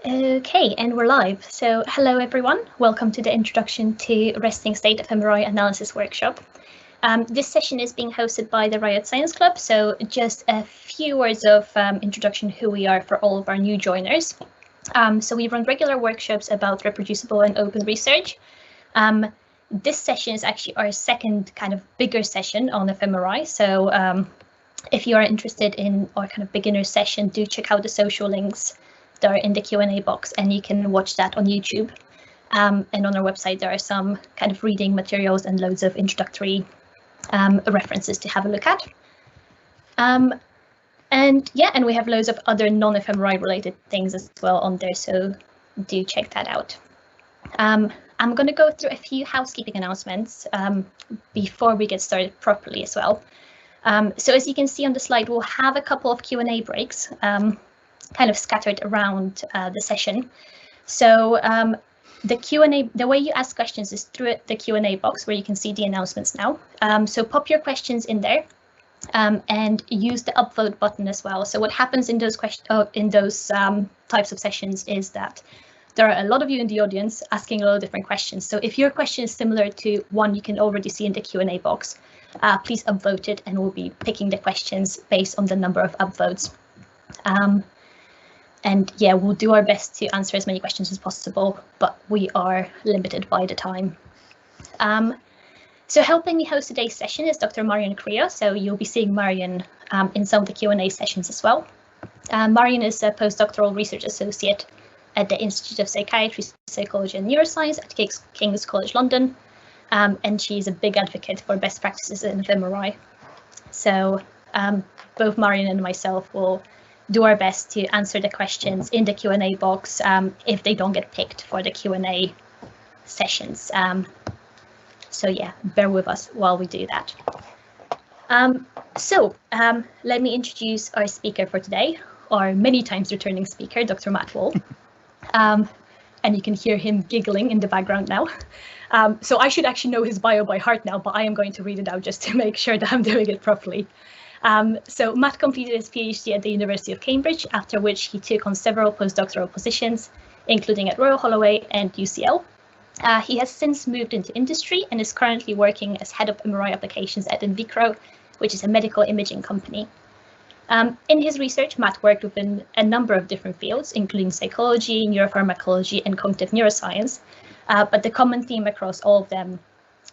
Okay, and we're live. So hello everyone, welcome to the Introduction to Resting State fMRI Analysis workshop. This session is being hosted by the Riot Science Club, so just a few words of introduction who we are for all of our new joiners. So we run regular workshops about reproducible and open research. This session is actually our second kind of bigger session on fMRI, so if you are interested in our kind of beginner session, do check out the social links that are in the Q&A box, and you can watch that on YouTube. And on our website, there are some kind of reading materials and loads of introductory references to have a look at. And we have loads of other non-fMRI related things as well on there, so do check that out. I'm going to go through a few housekeeping announcements before we get started properly as well. So as you can see on the slide, we'll have a couple of Q&A breaks kind of scattered around the session. So the Q&A, the way you ask questions is through the Q&A box where you can see the announcements now. So pop your questions in there and use the upvote button as well. So what happens in those types of sessions is that there are a lot of you in the audience asking a lot of different questions. So if your question is similar to one you can already see in the Q&A box, please upvote it, and we'll be picking the questions based on the number of upvotes. And yeah, we'll do our best to answer as many questions as possible, but we are limited by the time. So helping me host today's session is Dr. Marion Crea, so you'll be seeing Marion in some of the Q&A sessions as well. Marion is a postdoctoral research associate at the Institute of Psychiatry, Psychology and Neuroscience at King's College London, and she's a big advocate for best practices in fMRI. So both Marion and myself will do our best to answer the questions in the Q&A box if they don't get picked for the Q&A sessions. So yeah, bear with us while we do that. Let me introduce our speaker for today, our many times returning speaker, Dr. Matt Wall. And you can hear him giggling in the background now. So I should actually know his bio by heart now, but I am going to read it out just to make sure that I'm doing it properly. So Matt completed his PhD at the University of Cambridge, after which he took on several postdoctoral positions, including at Royal Holloway and UCL. He has since moved into industry and is currently working as head of MRI applications at Invicro, which is a medical imaging company. In his research, Matt worked within a number of different fields, including psychology, neuropharmacology, and cognitive neuroscience, but the common theme across all of them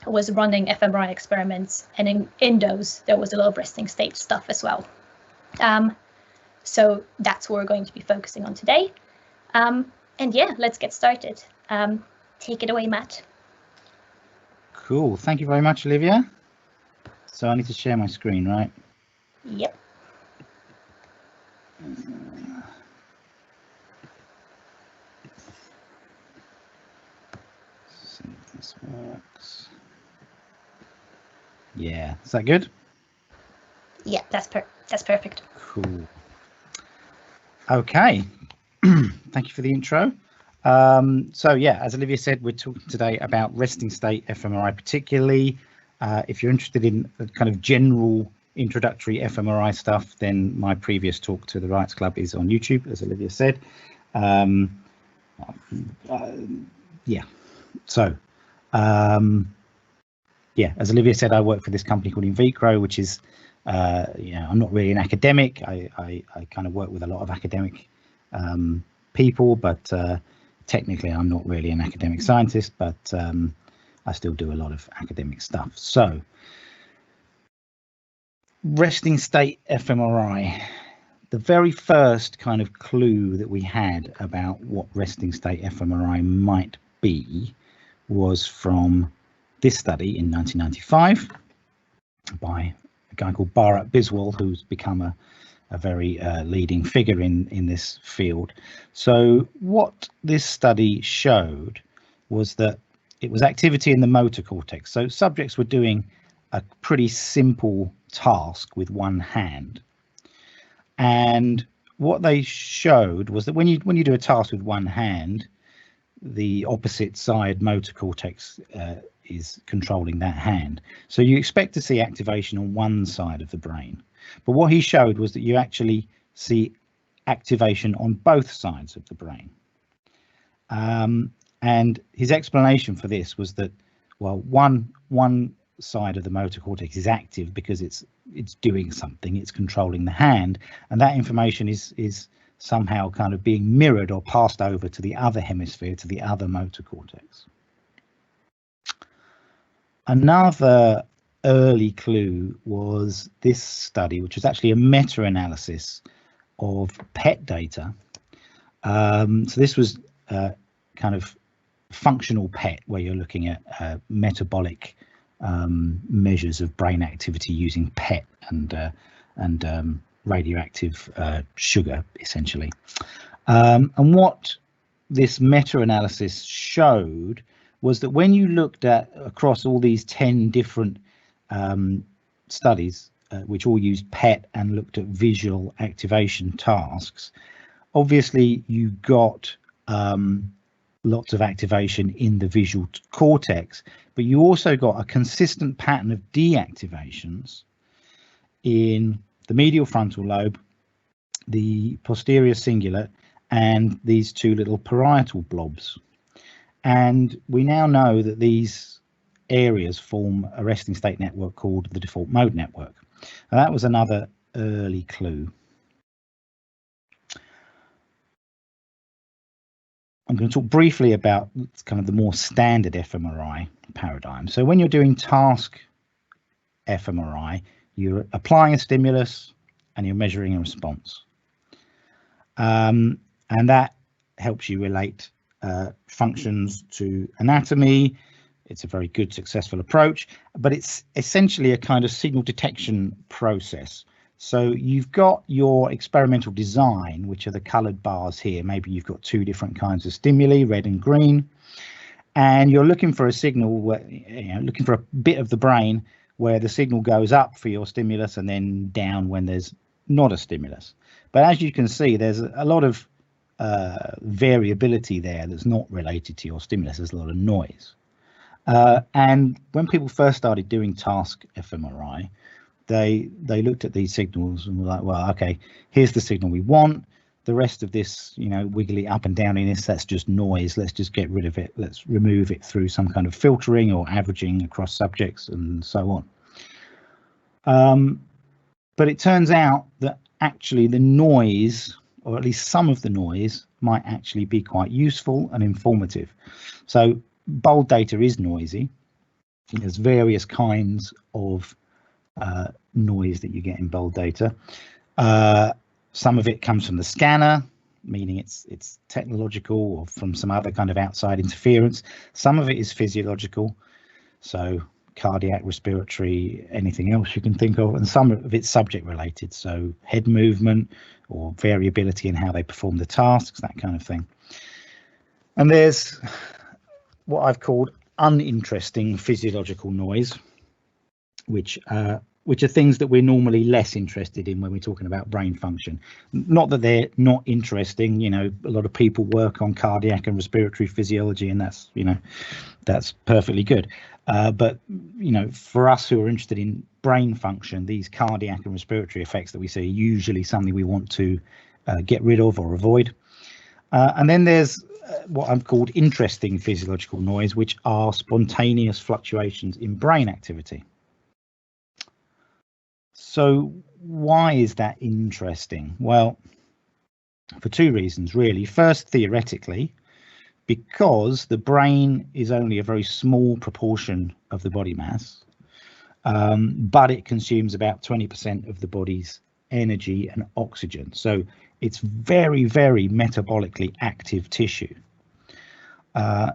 was running fMRI experiments, and in those there was a lot of resting state stuff as well. So that's what we're going to be focusing on today. And yeah, let's get started. Take it away, Matt. Cool, thank you very much, Olivia. So I need to share my screen, right? Yep. See if this works. Yeah, is that good? Yeah, that's perfect. Cool. Okay, thank you for the intro. So yeah, as Olivia said, we're talking today about resting state fMRI, particularly if you're interested in the kind of general introductory fMRI stuff, then my previous talk to the Rights Club is on YouTube, as Olivia said. Yeah, so yeah, as Olivia said, I work for this company called Invicro, which is, I'm not really an academic. I kind of work with a lot of academic people, but technically I'm not really an academic scientist, but I still do a lot of academic stuff. So resting state fMRI, the very first kind of clue that we had about what resting state fMRI might be was from this study in 1995 by a guy called Bharat Biswal, who's become a very leading figure in this field. So what this study showed was that it was activity in the motor cortex. So subjects were doing a pretty simple task with one hand. And what they showed was that when you do a task with one hand, the opposite side motor cortex is controlling that hand. So you expect to see activation on one side of the brain. But what he showed was that you actually see activation on both sides of the brain. And his explanation for this was that, well, one side of the motor cortex is active because it's doing something, it's controlling the hand, and that information is somehow kind of being mirrored or passed over to the other hemisphere, to the other motor cortex. Another early clue was this study, which was actually a meta-analysis of PET data. So this was kind of functional PET, where you're looking at metabolic measures of brain activity using PET and radioactive sugar, essentially. And what this meta-analysis showed was that when you looked at across all these 10 different studies, which all used PET and looked at visual activation tasks, obviously you got lots of activation in the visual cortex, but you also got a consistent pattern of deactivations in the medial frontal lobe, the posterior cingulate, and these two little parietal blobs. And we now know that these areas form a resting state network called the default mode network. And that was another early clue. I'm going to talk briefly about kind of the more standard fMRI paradigm. So when you're doing task fMRI, you're applying a stimulus and you're measuring a response. And that helps you relate functions to anatomy. It's a very good, successful approach, but it's essentially a kind of signal detection process. So you've got your experimental design, which are the colored bars here. Maybe you've got two different kinds of stimuli, red and green, and you're looking for a signal where, looking for a bit of the brain where the signal goes up for your stimulus and then down when there's not a stimulus. But as you can see, there's a lot of variability there that's not related to your stimulus. There's a lot of noise. And when people first started doing task fMRI, they looked at these signals and were like, well, okay, here's the signal we want. The rest of this, wiggly up and down in this, that's just noise. Let's just get rid of it. Let's remove it through some kind of filtering or averaging across subjects and so on. But it turns out that actually the noise, or at least some of the noise, might actually be quite useful and informative. So bold data is noisy. There's various kinds of noise that you get in bold data. Some of it comes from the scanner, meaning it's technological or from some other kind of outside interference. Some of it is physiological, so cardiac, respiratory, anything else you can think of, and some of it's subject related, so head movement or variability in how they perform the tasks, that kind of thing. And there's what I've called uninteresting physiological noise, which are things that we're normally less interested in when we're talking about brain function. Not that they're not interesting, a lot of people work on cardiac and respiratory physiology, and that's perfectly good. But for us who are interested in brain function, these cardiac and respiratory effects that we see are usually something we want to get rid of or avoid. And then there's what I've called interesting physiological noise, which are spontaneous fluctuations in brain activity. So why is that interesting? Well, for two reasons, really. First, theoretically, because the brain is only a very small proportion of the body mass, but it consumes about 20% of the body's energy and oxygen. So it's very, very metabolically active tissue.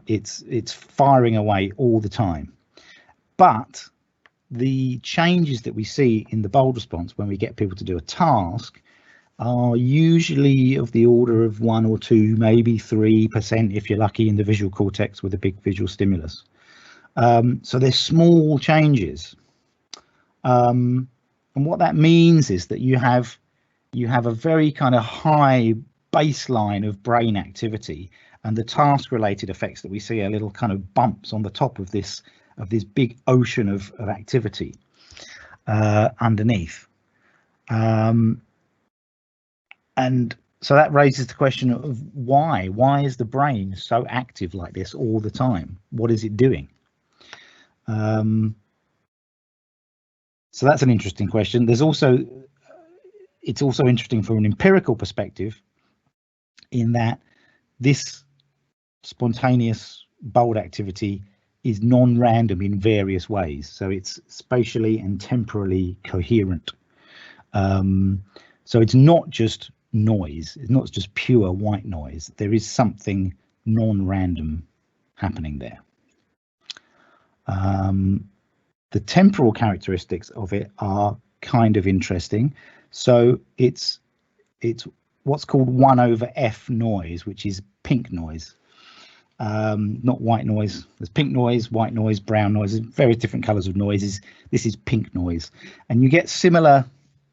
It's firing away all the time. But the changes that we see in the bold response when we get people to do a task are usually of the order of 1 or 2, maybe 3% if you're lucky in the visual cortex with a big visual stimulus. So they're small changes. And what that means is that you have a very kind of high baseline of brain activity, and the task related effects that we see are little kind of bumps on the top of this big ocean of activity underneath. And So that raises the question of why? Why is the brain so active like this all the time? What is it doing? So that's an interesting question. It's also interesting from an empirical perspective, in that this spontaneous bold activity is non-random in various ways. So it's spatially and temporally coherent. So it's not just noise. It's not just pure white noise. There is something non-random happening there. The temporal characteristics of it are kind of interesting. So it's what's called 1/f noise, which is pink noise. Not white noise. There's pink noise, white noise, brown noise, various different colors of noises. This is pink noise, and you get similar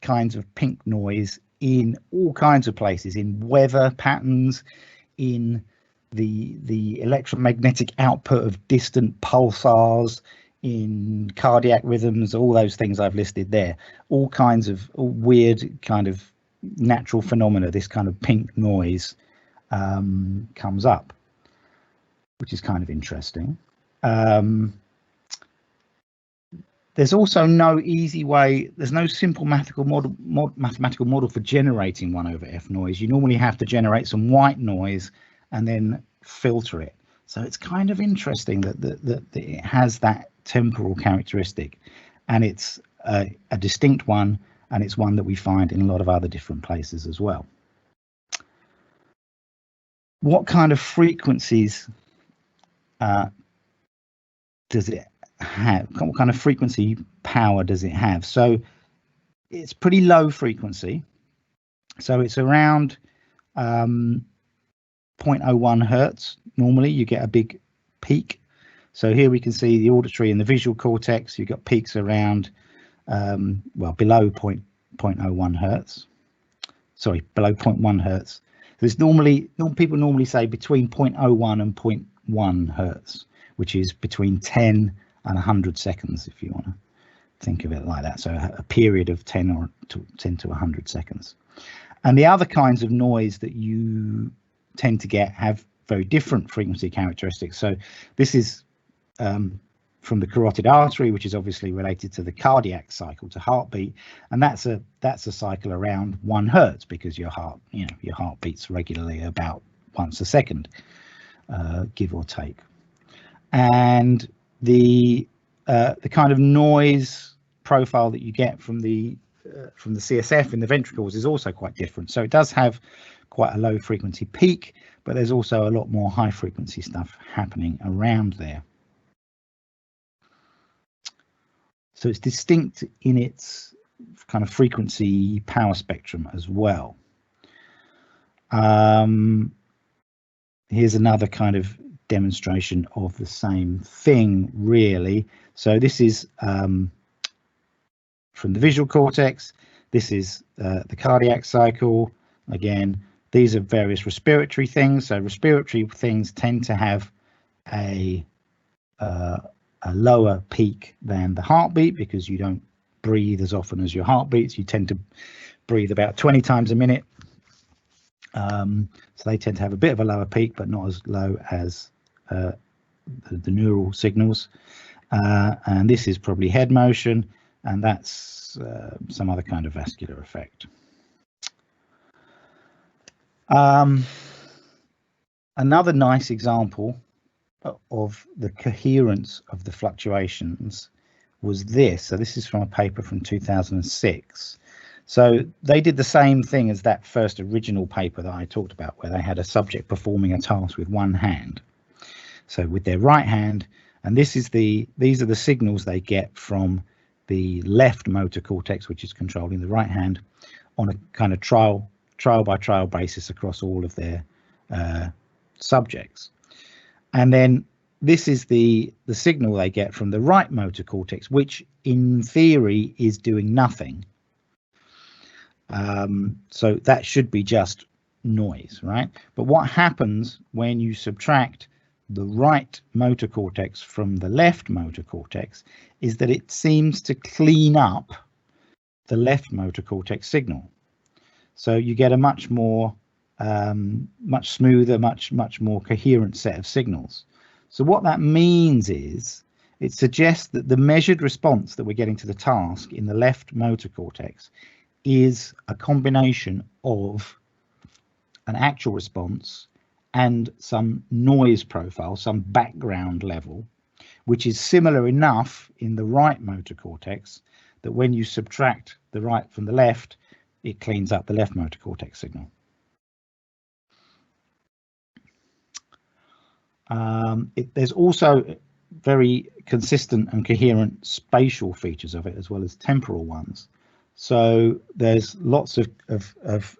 kinds of pink noise in all kinds of places, in weather patterns, in the electromagnetic output of distant pulsars, in cardiac rhythms, all those things I've listed there. All kinds of weird kind of natural phenomena, this kind of pink noise comes up, which is kind of interesting. There's also no easy way, there's no simple mathematical model for generating 1/f noise. You normally have to generate some white noise and then filter it. So it's kind of interesting that it has that temporal characteristic, and it's a distinct one, and it's one that we find in a lot of other different places as well. What kind of frequencies does it have? What kind of frequency power does it have? So it's pretty low frequency. So it's around 0.01 hertz. Normally you get a big peak. So here we can see the auditory and the visual cortex. You've got peaks around, well, below 0.01 hertz. Sorry, below 0.1 hertz. There's people normally say between 0.01 and 0.1 hertz, which is between 10 and 100 seconds, if you want to think of it like that. So a period of 10 to 100 seconds. And the other kinds of noise that you tend to get have very different frequency characteristics. So this is from the carotid artery, which is obviously related to the cardiac cycle, to heartbeat, and that's a cycle around 1 hertz, because your heart beats regularly about once a second, give or take. And the kind of noise profile that you get from the CSF in the ventricles is also quite different. So it does have quite a low frequency peak, but there's also a lot more high frequency stuff happening around there. So it's distinct in its kind of frequency power spectrum as well. Here's another kind of demonstration of the same thing, really. So this is from the visual cortex. This is the cardiac cycle. Again, these are various respiratory things. So respiratory things tend to have a lower peak than the heartbeat, because you don't breathe as often as your heart beats. You tend to breathe about 20 times a minute. So they tend to have a bit of a lower peak, but not as low as the neural signals. And this is probably head motion, and that's some other kind of vascular effect. Another nice example of the coherence of the fluctuations was this. So this is from a paper from 2006. So they did the same thing as that first original paper that I talked about, where they had a subject performing a task with one hand. So with their right hand, and these are the signals they get from the left motor cortex, which is controlling the right hand, on a kind of trial by trial basis across all of their subjects. And then this is the signal they get from the right motor cortex, which in theory is doing nothing. So that should be just noise, right? But what happens when you subtract the right motor cortex from the left motor cortex is that it seems to clean up the left motor cortex signal. So you get a much more much smoother, much more coherent set of signals. So what that means is it suggests that the measured response that we're getting to the task in the left motor cortex is a combination of an actual response and some noise profile, some background level, which is similar enough in the right motor cortex that when you subtract the right from the left, it cleans up the left motor cortex signal. There's also very consistent and coherent spatial features of it, as well as temporal ones. So there's lots of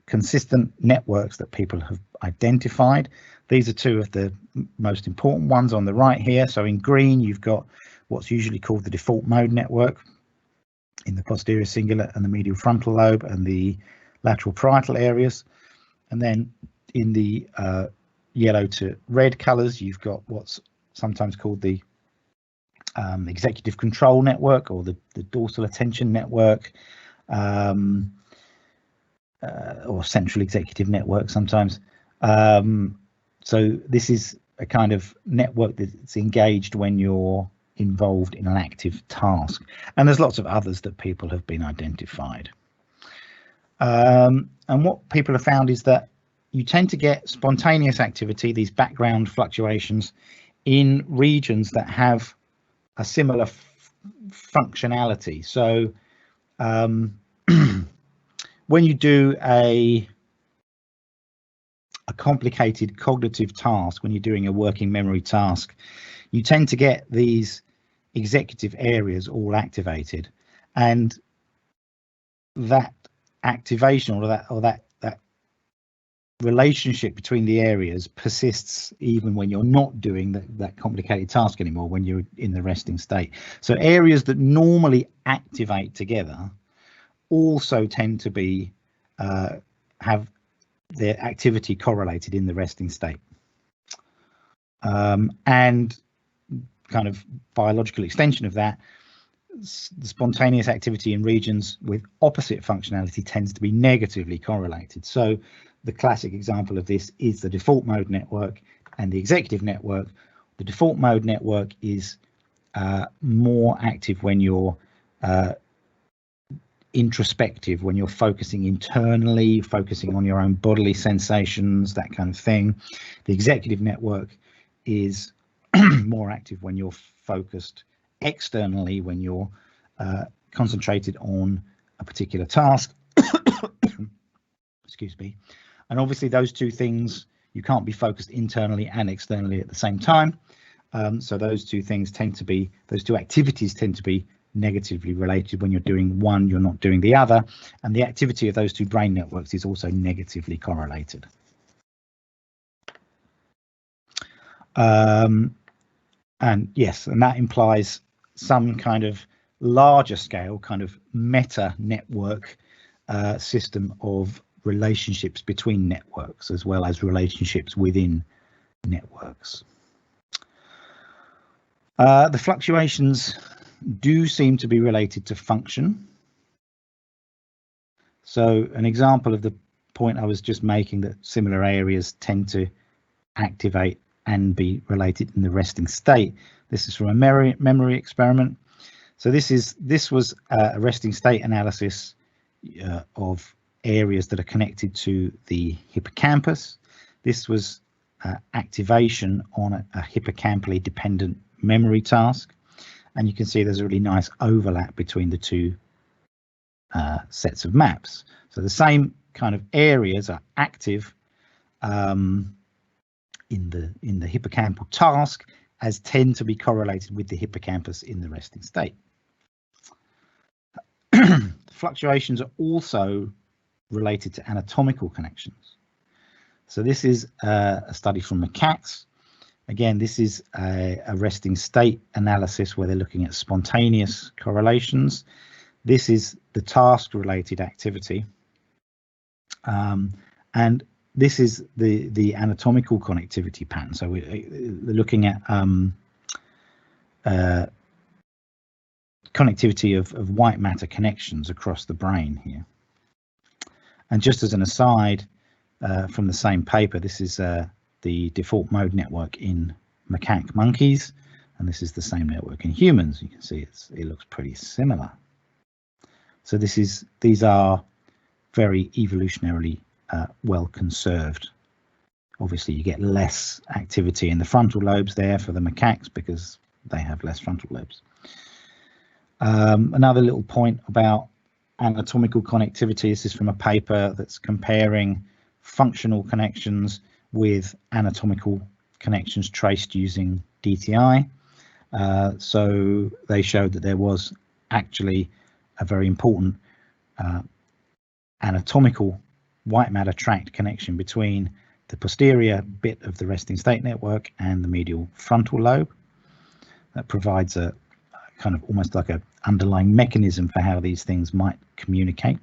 consistent networks that people have identified. These are two of the most important ones on the right here. So in green, you've got what's usually called the default mode network in the posterior cingulate and the medial frontal lobe and the lateral parietal areas. And then in the yellow to red colors, you've got what's sometimes called the executive control network, or the dorsal attention network, or central executive network sometimes. So this is a kind of network that's engaged when you're involved in an active task. And there's lots of others that people have been identified. And what people have found is that you tend to get spontaneous activity, these background fluctuations, in regions that have a similar functionality. So when you do a complicated cognitive task, when you're doing a working memory task, you tend to get these executive areas all activated, and that activation or that relationship between the areas persists even when you're not doing that complicated task anymore, when you're in the resting state. So areas that normally activate together also tend to be have their activity correlated in the resting state. And kind of biological extension of that, the spontaneous activity in regions with opposite functionality tends to be negatively correlated. So the classic example of this is the default mode network and the executive network. The default mode network is more active when you're introspective, when you're focusing internally, focusing on your own bodily sensations, that kind of thing. The executive network is more active when you're focused externally, when you're concentrated on a particular task. Excuse me. And obviously those two things, you can't be focused internally and externally at the same time. So those two things tend to be, those two activities tend to be negatively related. When you're doing one, you're not doing the other, and the activity of those two brain networks is also negatively correlated. And yes, and that implies some kind of larger scale, kind of meta network system of relationships between networks, as well as relationships within networks. The fluctuations do seem to be related to function. So an example of the point I was just making, that similar areas tend to activate and be related in the resting state. This is from a memory experiment. So this was a resting state analysis of areas that are connected to the hippocampus. This was activation on a hippocampally dependent memory task. And you can see there's a really nice overlap between the two sets of maps. So the same kind of areas are active in the hippocampal task, as tend to be correlated with the hippocampus in the resting state. Fluctuations are also related to anatomical connections. So this is a study from macaques. Again, this is a resting state analysis where they're looking at spontaneous correlations. This is the task-related activity. And this is the anatomical connectivity pattern. So we're looking at connectivity of white matter connections across the brain here. And just as an aside, from the same paper. This is the default mode network in macaque monkeys, and this is the same network in humans. You can see it looks pretty similar. So these are very evolutionarily well conserved. Obviously, you get less activity in the frontal lobes there for the macaques because they have less frontal lobes. Another little point about anatomical connectivity. This is from a paper that's comparing functional connections with anatomical connections traced using DTI. So they showed that there was actually a very important anatomical white matter tract connection between the posterior bit of the resting state network and the medial frontal lobe. That provides a kind of almost like an underlying mechanism for how these things might communicate.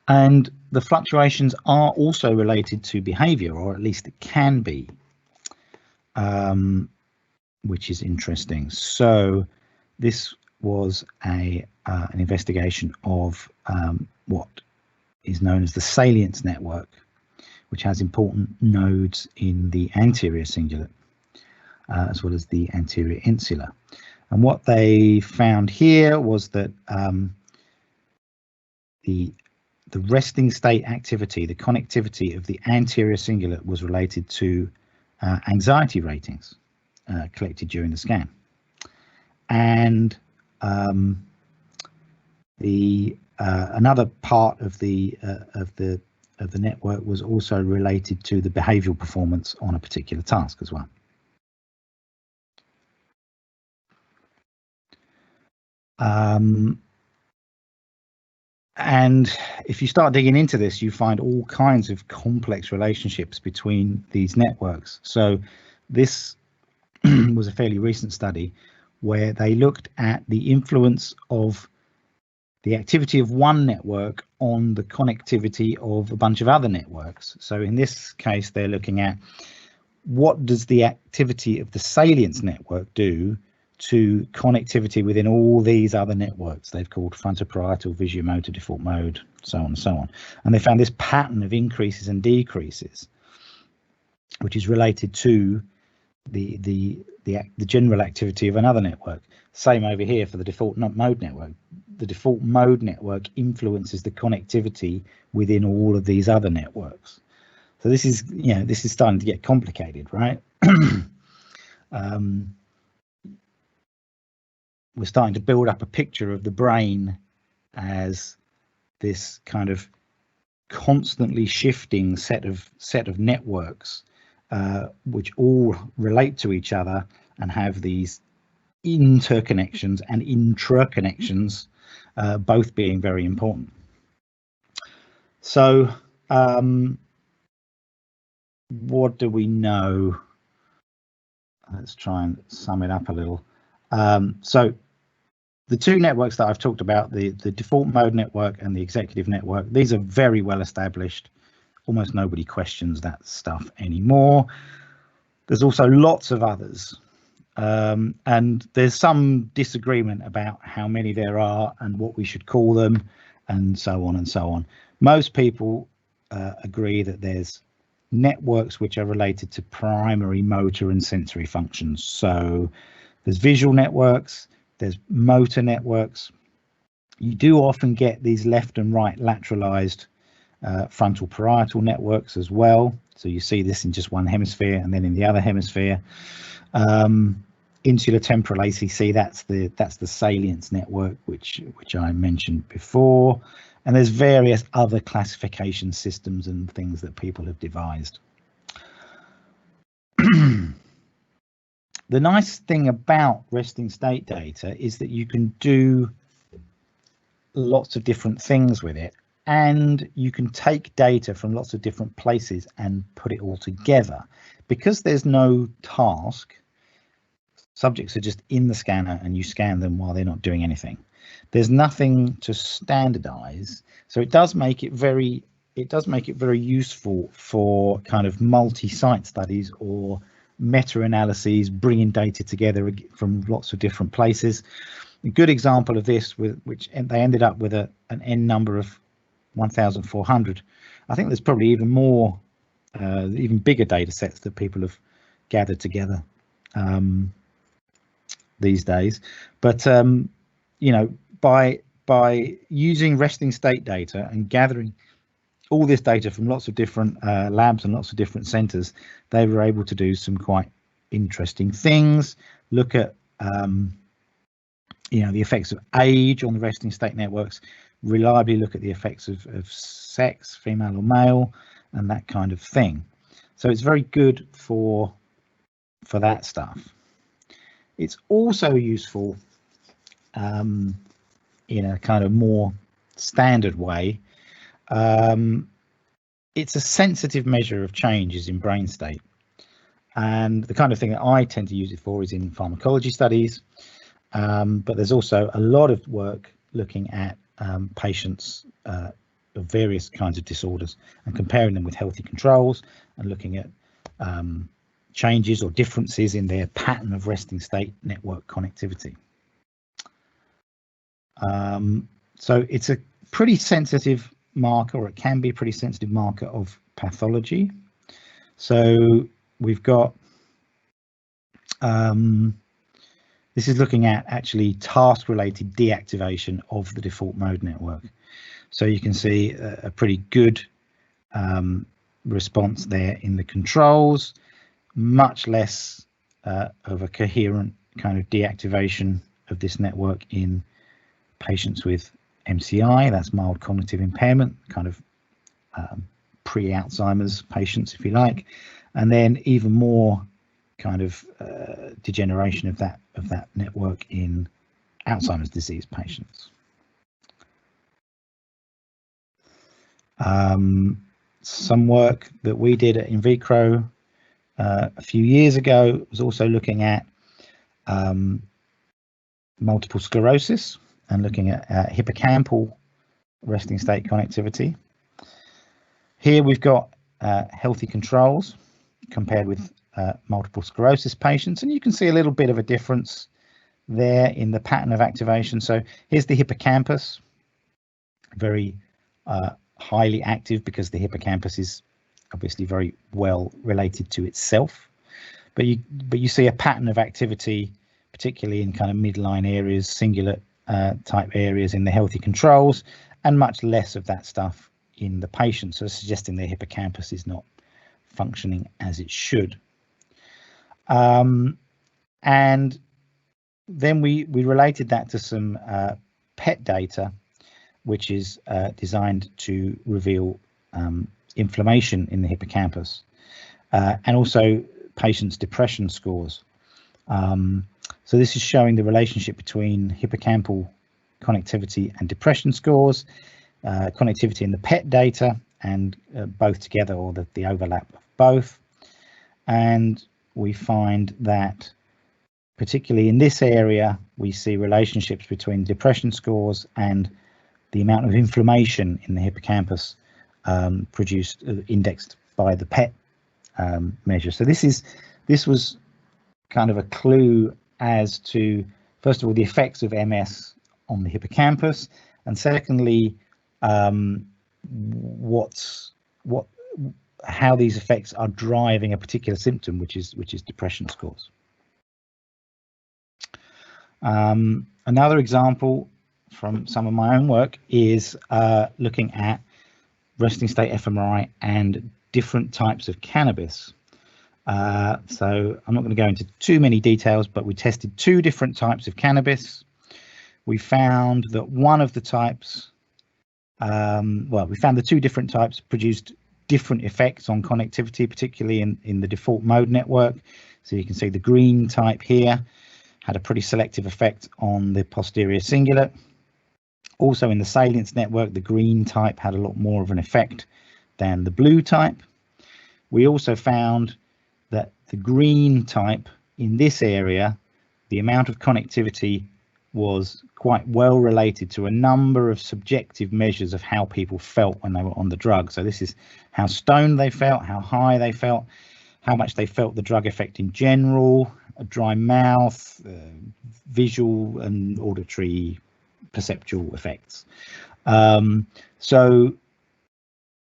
And the fluctuations are also related to behavior, or at least it can be, which is interesting. So this was an investigation of what is known as the salience network, which has important nodes in the anterior cingulate, as well as the anterior insula. And what they found here was that the resting state activity, the connectivity of the anterior cingulate, was related to anxiety ratings collected during the scan. And another part of the network was also related to the behavioral performance on a particular task as well. And if you start digging into this, you find all kinds of complex relationships between these networks. So this was a fairly recent study where they looked at the influence of the activity of one network on the connectivity of a bunch of other networks. So in this case, they're looking at what does the activity of the salience network do to connectivity within all these other networks they've called frontoparietal, visuomotor, default mode, so on and so on. And they found this pattern of increases and decreases, which is related to the general activity of another network. Same over here for the default mode network. The default mode network influences the connectivity within all of these other networks. So this is, this is starting to get complicated, right? We're starting to build up a picture of the brain as this kind of constantly shifting set of networks, which all relate to each other and have these interconnections and intraconnections, both being very important. So what do we know? Let's try and sum it up a little. So the two networks that I've talked about, the default mode network and the executive network, these are very well established. Almost nobody questions that stuff anymore. There's also lots of others. And there's some disagreement about how many there are and what we should call them, and so on and so on. Most people agree that there's networks which are related to primary motor and sensory functions. So there's visual networks, there's motor networks. You do often get these left and right lateralized frontal parietal networks as well. So you see this in just one hemisphere and then in the other hemisphere. Insular temporal ACC, that's the salience network, which I mentioned before. And there's various other classification systems and things that people have devised. The nice thing about resting state data is that you can do lots of different things with it, and you can take data from lots of different places and put it all together. Because there's no task, subjects are just in the scanner and you scan them while they're not doing anything. There's nothing to standardize, so it does make it very useful for kind of multi-site studies or meta-analyses, bringing data together from lots of different places. A good example of this, which they ended up with an N number of 1,400. I think there's probably even more, even bigger data sets that people have gathered together these days. But you know, by using resting state data and gathering all this data from lots of different labs and lots of different centers, they were able to do some quite interesting things. Look at you know, the effects of age on the resting state networks, reliably look at the effects of sex, female or male, and that kind of thing. So it's very good for that stuff. It's also useful in a kind of more standard way. It's a sensitive measure of changes in brain state, and the kind of thing that I tend to use it for is in pharmacology studies, but there's also a lot of work looking at patients of various kinds of disorders and comparing them with healthy controls and looking at changes or differences in their pattern of resting state network connectivity. So it's a pretty sensitive marker, or it can be a pretty sensitive marker of pathology. So we've got this is looking at actually task-related deactivation of the default mode network. So you can see a pretty good response there in the controls, much less of a coherent kind of deactivation of this network in patients with MCI, that's mild cognitive impairment, kind of pre-Alzheimer's patients, if you like, and then even more kind of degeneration of that network in Alzheimer's disease patients. Some work that we did at Invicro a few years ago was also looking at multiple sclerosis and looking at hippocampal resting state connectivity. Here we've got healthy controls compared with multiple sclerosis patients, and you can see a little bit of a difference there in the pattern of activation. So here's the hippocampus, very highly active because the hippocampus is obviously very well related to itself, but you see a pattern of activity, particularly in kind of midline areas, cingulate type areas in the healthy controls, and much less of that stuff in the patient, so suggesting the hippocampus is not functioning as it should. And then we related that to some PET data, which is designed to reveal inflammation in the hippocampus, and also patients' depression scores. So this is showing the relationship between hippocampal connectivity and depression scores, connectivity in the PET data, and both together, or the overlap of both. And we find that particularly in this area, we see relationships between depression scores and the amount of inflammation in the hippocampus produced, indexed by the PET measure. So this was kind of a clue as to, first of all, the effects of MS on the hippocampus, and secondly, how these effects are driving a particular symptom, which is depression scores. Another example from some of my own work is looking at resting state fMRI and different types of cannabis. So I'm not going to go into too many details, but we tested 2 different types of cannabis. We found that one of the types, we found the 2 different types produced different effects on connectivity, particularly in the default mode network. So you can see the green type here had a pretty selective effect on the posterior cingulate. Also in the salience network, the green type had a lot more of an effect than the blue type. We also found that the green type in this area, the amount of connectivity was quite well related to a number of subjective measures of how people felt when they were on the drug. So this is how stoned they felt, how high they felt, how much they felt the drug effect in general, a dry mouth, visual and auditory perceptual effects. So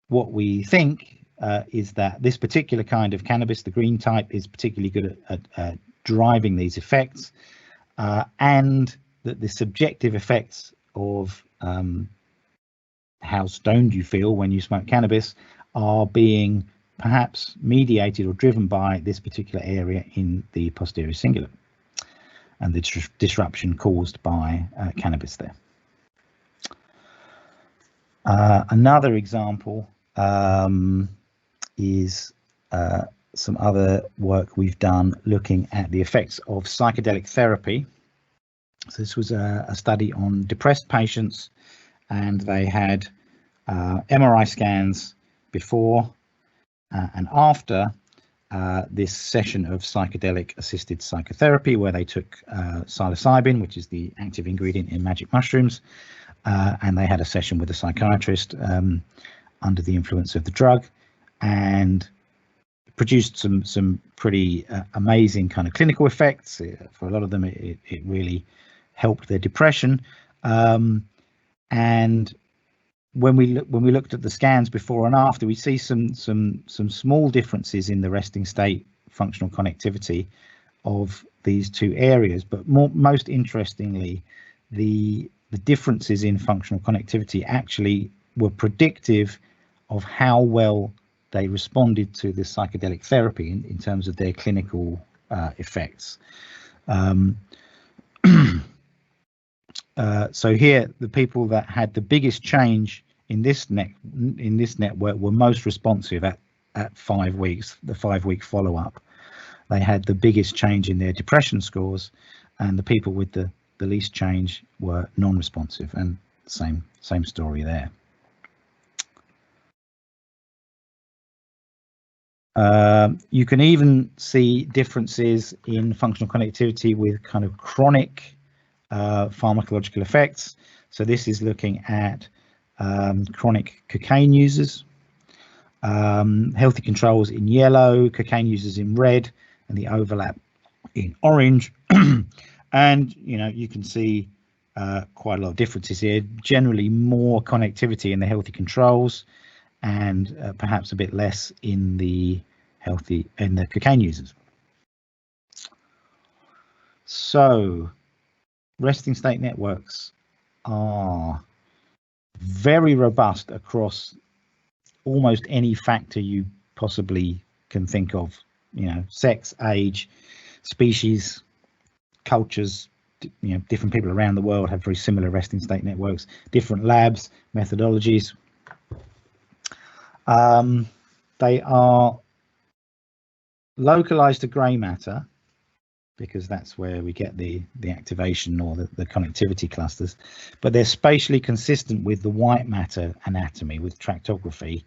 what we think is that this particular kind of cannabis, the green type, is particularly good at driving these effects, and that the subjective effects of how stoned you feel when you smoke cannabis are being perhaps mediated or driven by this particular area in the posterior cingulate and the disruption caused by cannabis there. Another example is some other work we've done looking at the effects of psychedelic therapy. So this was a study on depressed patients, and they had MRI scans before and after this session of psychedelic assisted psychotherapy, where they took psilocybin, which is the active ingredient in magic mushrooms, and they had a session with a psychiatrist under the influence of the drug, and produced some pretty amazing kind of clinical effects. For a lot of them, it really helped their depression. And when we looked at the scans before and after, we see some small differences in the resting state functional connectivity of these two areas, but most interestingly, the differences in functional connectivity actually were predictive of how well they responded to the psychedelic therapy in terms of their clinical effects. So here, the people that had the biggest change in this network were most responsive at 5 weeks, the 5-week follow-up. They had the biggest change in their depression scores, and the people with the least change were non-responsive, and same story there. You can even see differences in functional connectivity with kind of chronic pharmacological effects. So this is looking at chronic cocaine users, healthy controls in yellow, cocaine users in red, and the overlap in orange. And you can see quite a lot of differences here. Generally more connectivity in the healthy controls, and perhaps a bit less in the cocaine users. So resting state networks are very robust across almost any factor you possibly can think of. Sex, age, species, cultures. Different people around the world have very similar resting state networks. Different labs, methodologies. They are localized to grey matter, because that's where we get the activation or the connectivity clusters, but they're spatially consistent with the white matter anatomy, with tractography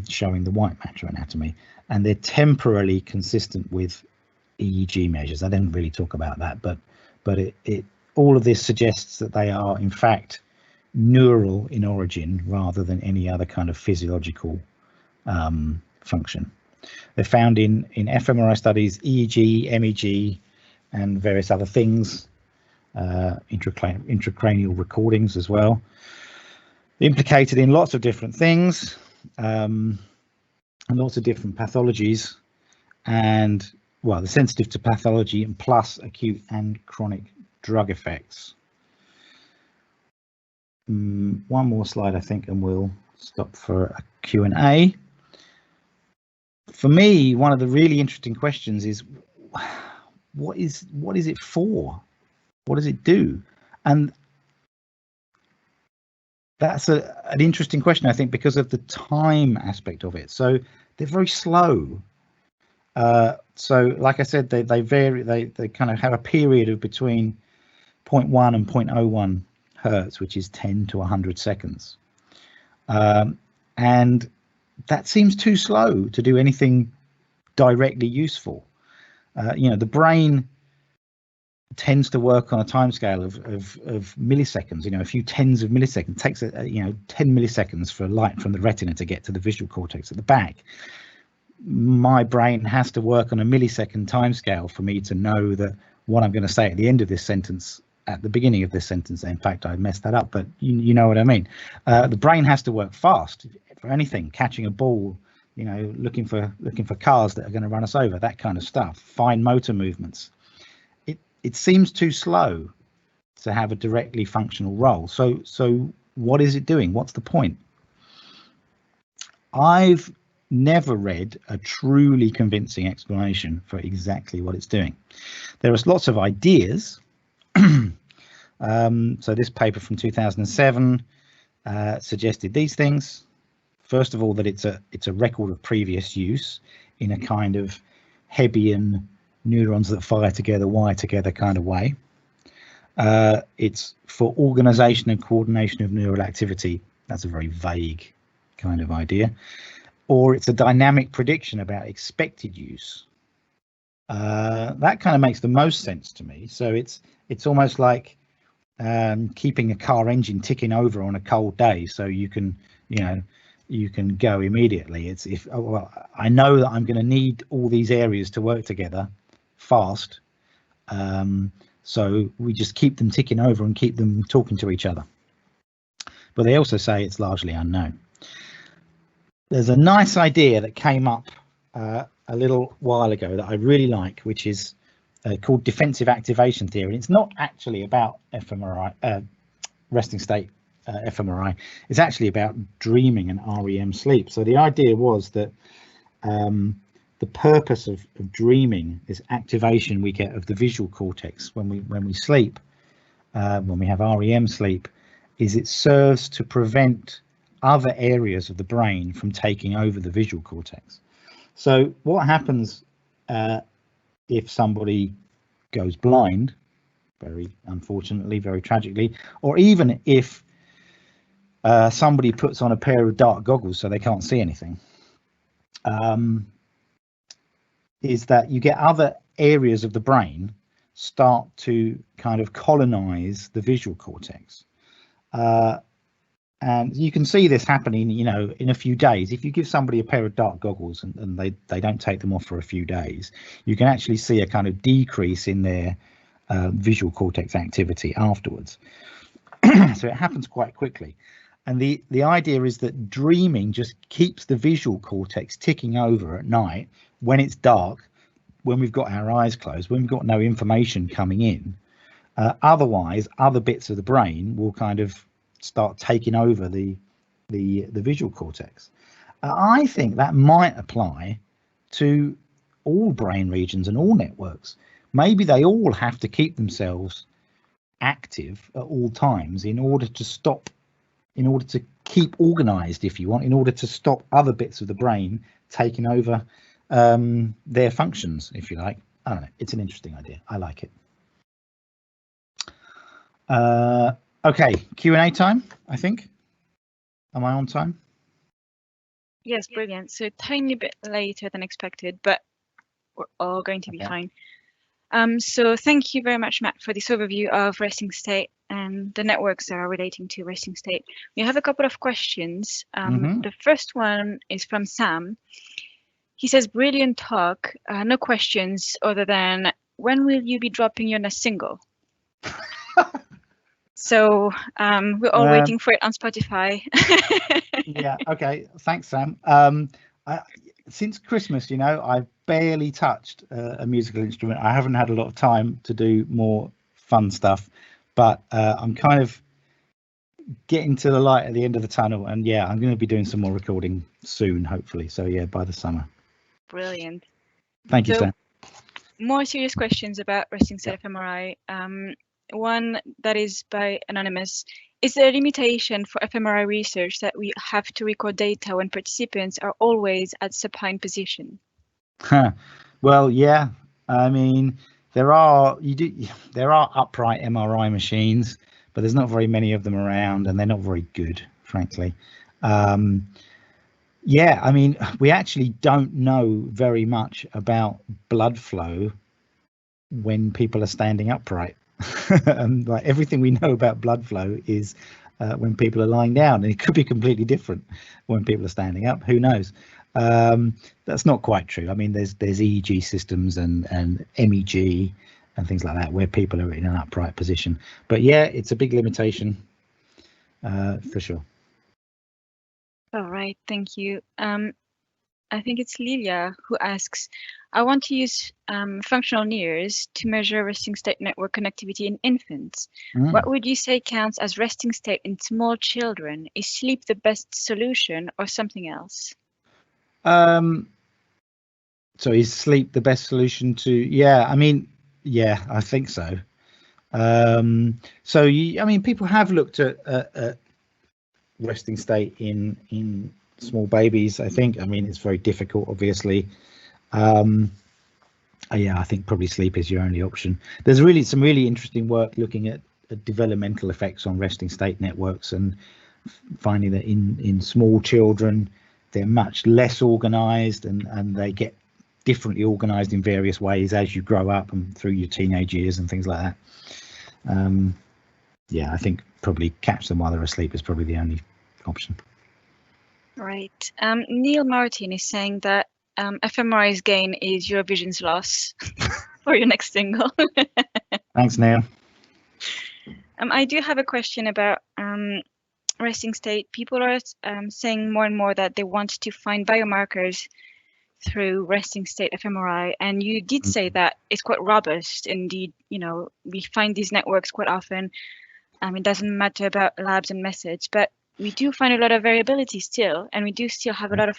showing the white matter anatomy, and they're temporally consistent with EEG measures. I didn't really talk about that, but all of this suggests that they are in fact neural in origin rather than any other kind of physiological function. They're found in fMRI studies, EEG, MEG, and various other things, intracranial recordings as well. Implicated in lots of different things, and lots of different pathologies, and well, they're sensitive to pathology and plus acute and chronic drug effects. One more slide, I think, and we'll stop for a Q&A. For me, one of the really interesting questions is, what is it for? What does it do? And that's an interesting question, I think, because of the time aspect of it. So they're very slow. So like I said, they vary. They kind of have a period of between 0.1 and 0.01 hertz, which is 10 to 100 seconds. And that seems too slow to do anything directly useful. The brain tends to work on a timescale of milliseconds. A few tens of milliseconds. It takes 10 milliseconds for light from the retina to get to the visual cortex at the back. my brain has to work on a millisecond timescale for me to know that what I'm going to say at the end of this sentence, at the beginning of this sentence. In fact, I messed that up, but you know what I mean. The brain has to work fast for anything, catching a ball, you know, looking for cars that are going to run us over, that kind of stuff, fine motor movements. It seems too slow to have a directly functional role. So what is it doing? What's the point? I've never read a truly convincing explanation for exactly what it's doing. There are lots of ideas. So this paper from 2007 suggested these things. First of all, that it's a record of previous use in a kind of Hebbian neurons that fire together, wire together kind of way. It's for organization and coordination of neural activity. That's a very vague kind of idea. Or it's a dynamic prediction about expected use. That kind of makes the most sense to me. So it's almost like keeping a car engine ticking over on a cold day, so you can go immediately. It's I know that I'm going to need all these areas to work together fast, so we just keep them ticking over and keep them talking to each other. But they also say it's largely unknown. There's a nice idea that came up a little while ago that I really like, which is called defensive activation theory. It's not actually about fMRI, resting state fMRI. It's actually about dreaming and REM sleep. So the idea was that the purpose of dreaming, this activation we get of the visual cortex when we sleep, when we have REM sleep, is it serves to prevent other areas of the brain from taking over the visual cortex. So what happens if somebody goes blind, very unfortunately, very tragically, or even if somebody puts on a pair of dark goggles so they can't see anything, is that you get other areas of the brain start to kind of colonize the visual cortex. And you can see this happening, you know, in a few days. If you give somebody a pair of dark goggles and they don't take them off for a few days, you can actually see a kind of decrease in their visual cortex activity afterwards. So it happens quite quickly. And the idea is that dreaming just keeps the visual cortex ticking over at night when it's dark, when we've got our eyes closed, when we've got no information coming in. Otherwise, other bits of the brain will kind of start taking over the visual cortex. I think that might apply to all brain regions and all networks. Maybe they all have to keep themselves active at all times in order to keep organized, if you want, in order to stop other bits of the brain taking over their functions, if you like. I don't know. It's an interesting idea. I like it. Okay, Q&A time, I think. Am I on time? Yes, brilliant. So a tiny bit later than expected, but we're all going to be fine. So thank you very much, Matt, for this overview of resting state and the networks that are relating to resting state. We have a couple of questions. The first one is from Sam. He says, brilliant talk, no questions other than when will you be dropping your next single? So we're all waiting for it on Spotify. Yeah, okay. Thanks, Sam. Since Christmas, you know, I've barely touched a musical instrument. I haven't had a lot of time to do more fun stuff, but I'm kind of getting to the light at the end of the tunnel. And yeah, I'm going to be doing some more recording soon, hopefully. So yeah, by the summer. Brilliant. Thank you, Sam. More serious questions about resting state fMRI. One that is by Anonymous. Is there a limitation for fMRI research that we have to record data when participants are always at supine position? Well, yeah. I mean, there are upright MRI machines, but there's not very many of them around, and they're not very good, frankly. Yeah, I mean, we actually don't know very much about blood flow when people are standing upright. Like everything we know about blood flow is when people are lying down, and it could be completely different when people are standing up. Who knows? That's not quite true. I mean, there's EEG systems and MEG and things like that where people are in an upright position. But yeah, it's a big limitation for sure. All right, thank you. I think it's Lilia who asks, I want to use functional NIRS to measure resting state network connectivity in infants. What would you say counts as resting state in small children? Is sleep the best solution or something else? So is sleep the best solution to? Yeah, I mean, yeah, I think so. I mean, people have looked at resting state in small babies. I think. I mean, it's very difficult, obviously. Yeah, I think probably sleep is your only option. There's really some really interesting work looking at developmental effects on resting state networks and finding that in small children they're much less organized and they get differently organized in various ways as you grow up and through your teenage years and things like that. Yeah, I think probably catch them while they're asleep is probably the only option. Right. Neil Martin is saying that fMRI's gain is Eurovision's loss for your next single. Thanks, Neil. I do have a question about resting state. People are saying more and more that they want to find biomarkers through resting state fMRI, and you did say that it's quite robust. Indeed, you know, we find these networks quite often. It doesn't matter about labs and methods, but we do find a lot of variability still, and we do still have a lot of,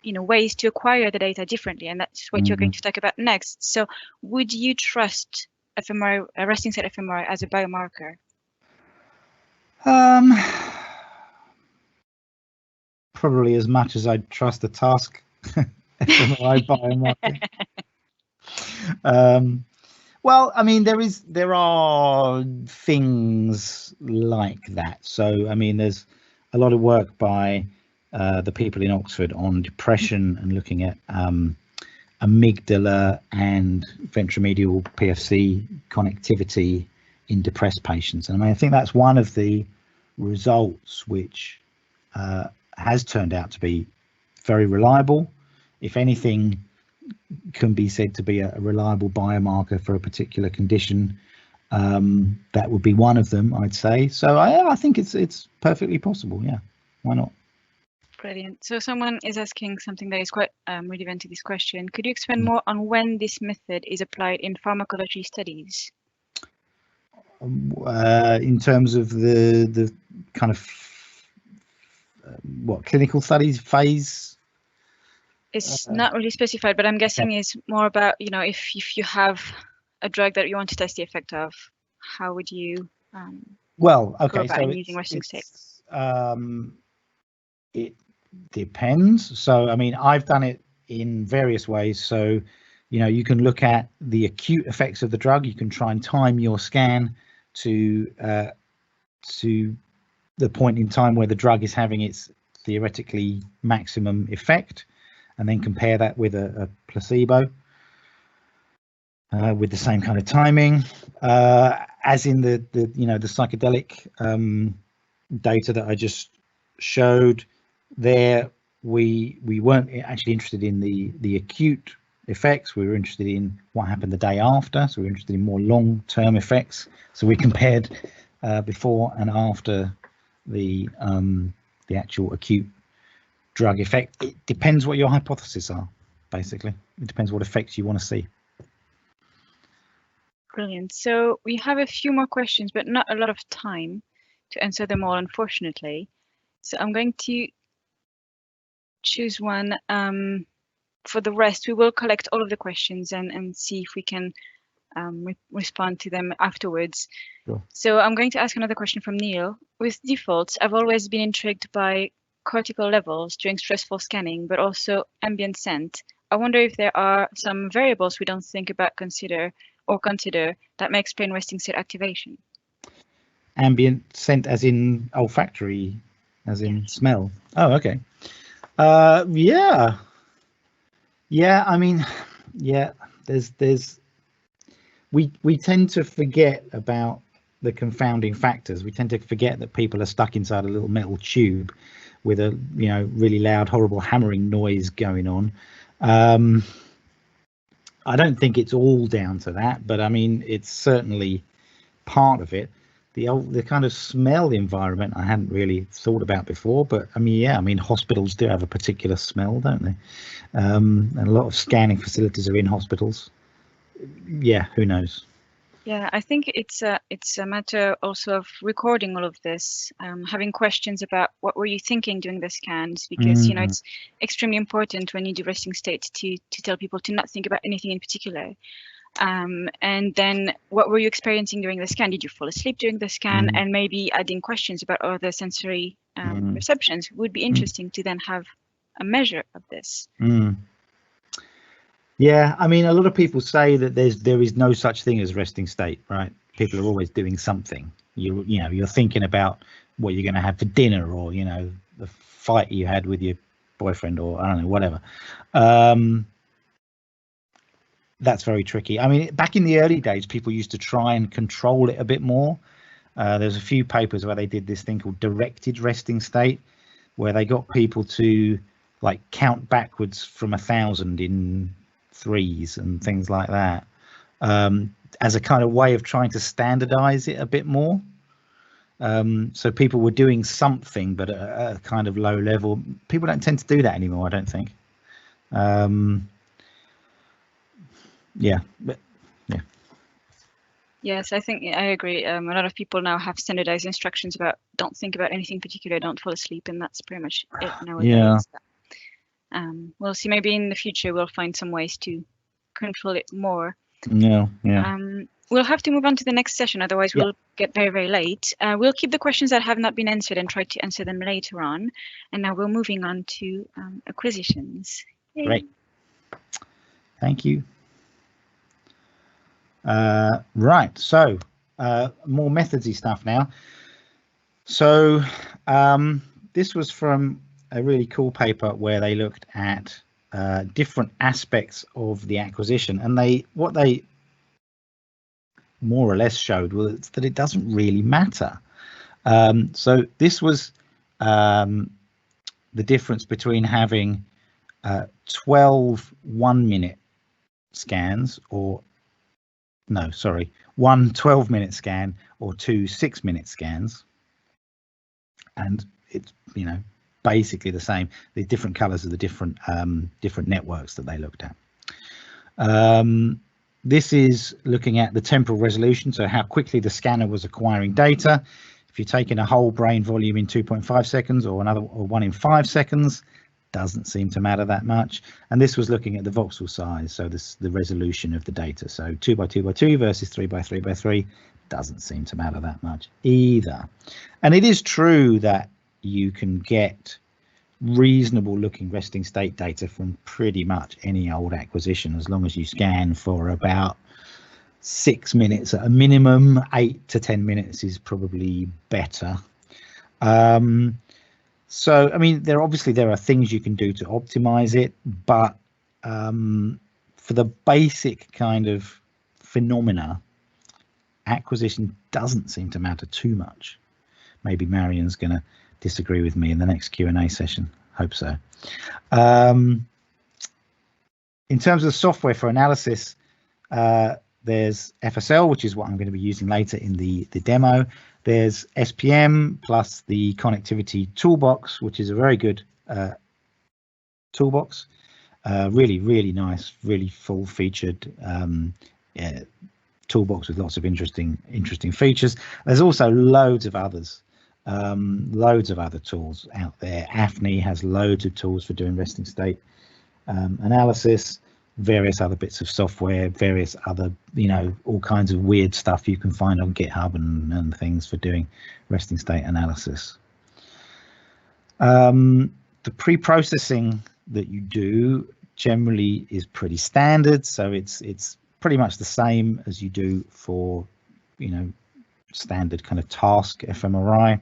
you know, ways to acquire the data differently, and that's what you're going to talk about next. So, would you trust fMRI, resting state fMRI, as a biomarker? Probably as much as I'd trust a task fMRI biomarker. Well, I mean, there are things like that. So, I mean, there's a lot of work by the people in Oxford on depression and looking at amygdala and ventromedial PFC connectivity in depressed patients. And I mean, I think that's one of the results which has turned out to be very reliable. If anything, can be said to be a reliable biomarker for a particular condition. That would be one of them, I'd say. So I think it's perfectly possible. Yeah, why not? Brilliant. So someone is asking something that is quite relevant to this question. Could you expand more on when this method is applied in pharmacology studies? In terms of the kind of what clinical studies phase? It's not really specified, but I'm guessing it's more about, you know, if you have a drug that you want to test the effect of, how would you well, okay, go about so using resting state? It depends. So, I mean, I've done it in various ways. So, you know, you can look at the acute effects of the drug. You can try and time your scan to the point in time where the drug is having its theoretically maximum effect, and then compare that with a placebo with the same kind of timing, as in the you know, the psychedelic data that I just showed there. We weren't actually interested in the acute effects. We were interested in what happened the day after. So we were interested in more long-term effects. So we compared before and after the actual acute drug effect. It depends what your hypotheses are, basically. It depends what effects you want to see. Brilliant. So we have a few more questions, but not a lot of time to answer them all, unfortunately. So I'm going to choose one. For the rest, we will collect all of the questions and see if we can respond to them afterwards. Sure. So I'm going to ask another question from Neil. With defaults, I've always been intrigued by cortical levels during stressful scanning, but also ambient scent. I wonder if there are some variables we don't think about consider that may explain resting state activation. Ambient scent as in olfactory, as in smell. Oh, okay. Yeah, I mean, yeah, we tend to forget about the confounding factors. We tend to forget that people are stuck inside a little metal tube with a, you know, really loud, horrible hammering noise going on. I don't think it's all down to that, but I mean, it's certainly part of it. The kind of smell environment I hadn't really thought about before, but I mean, yeah, I mean, hospitals do have a particular smell, don't they? And a lot of scanning facilities are in hospitals. Yeah, who knows? Yeah, I think it's a matter also of recording all of this, having questions about what were you thinking during the scans, because you know, it's extremely important when you do resting state to tell people to not think about anything in particular. And then what were you experiencing during the scan? Did you fall asleep during the scan? And maybe adding questions about other sensory perceptions would be interesting to then have a measure of this. Yeah, I mean, a lot of people say that there is no such thing as resting state, right? People are always doing something. You know, you're thinking about what you're going to have for dinner, or, you know, the fight you had with your boyfriend, or I don't know, whatever. That's very tricky. I mean, back in the early days, people used to try and control it a bit more. There's a few papers where they did this thing called directed resting state, where they got people to like count backwards from 1,000 in threes and things like that, as a kind of way of trying to standardize it a bit more. So people were doing something, but at a kind of low level. People don't tend to do that anymore, I don't think. Yeah, but yeah. Yes, I think I agree. A lot of people now have standardized instructions about don't think about anything particular, don't fall asleep, and that's pretty much it nowadays. Yeah. We'll see. Maybe in the future we'll find some ways to control it more. Yeah. We'll have to move on to the next session, otherwise we'll get very, very late. We'll keep the questions that have not been answered and try to answer them later on. And now we're moving on to acquisitions. Yay. Great. Thank you. Right, so more methody stuff now. So this was from a really cool paper where they looked at different aspects of the acquisition, and what they more or less showed was that it doesn't really matter. So this was the difference between having 12 1-minute scans, or no, sorry, 1 12-minute scan or 2 6-minute scans, and it's, you know, basically the same. The different colors of the different networks that they looked at. This is looking at the temporal resolution, so how quickly the scanner was acquiring data. If you're taking a whole brain volume in 2.5 seconds or 1 in 5 seconds, doesn't seem to matter that much. And this was looking at the voxel size, so the resolution of the data. So 2 by 2 by 2 versus 3 by 3 by 3 doesn't seem to matter that much either. And it is true that you can get reasonable looking resting state data from pretty much any old acquisition, as long as you scan for about 6 minutes at a minimum. 8 to 10 minutes is probably better. So, I mean, there are things you can do to optimize it, but for the basic kind of phenomena, acquisition doesn't seem to matter too much. Maybe Marian's going to disagree with me in the next Q&A session. Hope so. In terms of the software for analysis, there's FSL, which is what I'm going to be using later in the demo. There's SPM plus the connectivity toolbox, which is a very good toolbox. Really, really nice, really full featured toolbox with lots of interesting features. There's also loads of others. Loads of other tools out there. AFNI has loads of tools for doing resting state analysis, various other bits of software, various other, you know, all kinds of weird stuff you can find on GitHub and things for doing resting state analysis. The pre-processing that you do generally is pretty standard, so it's pretty much the same as you do for, you know, standard kind of task fMRI.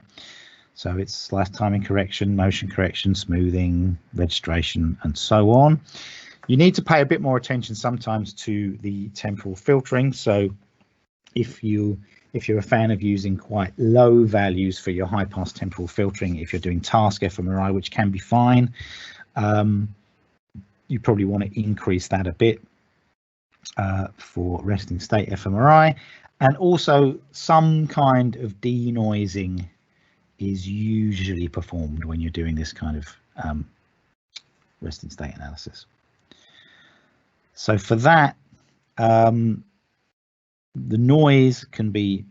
So it's slice timing correction, motion correction, smoothing, registration, and so on. You need to pay a bit more attention sometimes to the temporal filtering. So if you If you're a fan of using quite low values for your high pass temporal filtering, if you're doing task fMRI, which can be fine, you probably want to increase that a bit for resting state fMRI. And also some kind of denoising is usually performed when you're doing this kind of resting state analysis. So for that, the noise can be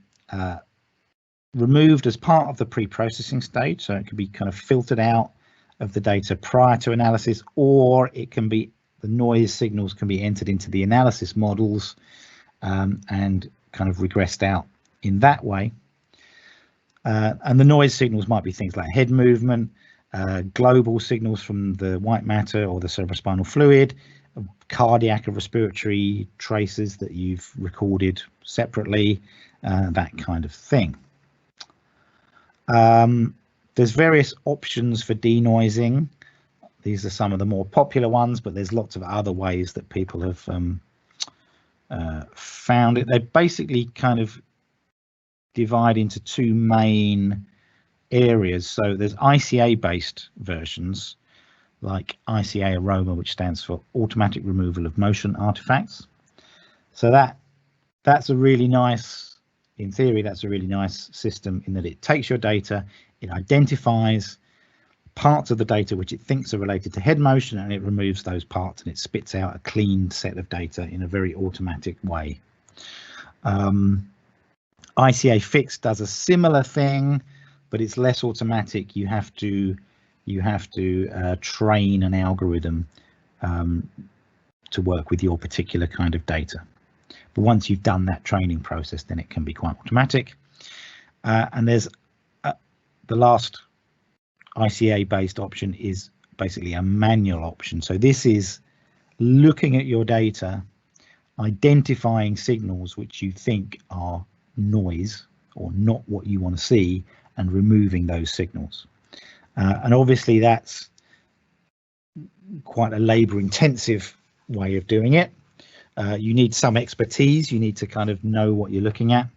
removed as part of the pre-processing stage, so it can be kind of filtered out of the data prior to analysis, or it can be, the noise signals can be entered into the analysis models and kind of regressed out in that way. And the noise signals might be things like head movement, global signals from the white matter or the cerebrospinal fluid, cardiac or respiratory traces that you've recorded separately, that kind of thing. There's various options for denoising. These are some of the more popular ones, but there's lots of other ways that people have found it. They basically kind of divide into two main areas. So there's ICA based versions like ICA Aroma, which stands for automatic removal of motion artifacts. So that's a really nice, in theory, that's a really nice system in that it takes your data, it identifies parts of the data which it thinks are related to head motion, and it removes those parts and it spits out a clean set of data in a very automatic way. ICA Fixed does a similar thing, but it's less automatic. You have to train an algorithm to work with your particular kind of data. But once you've done that training process, then it can be quite automatic. And there's the last ICA based option is basically a manual option. So this is looking at your data, identifying signals which you think are noise or not what you want to see, and removing those signals. And obviously that's quite a labor intensive way of doing it. You need some expertise, you need to kind of know what you're looking at,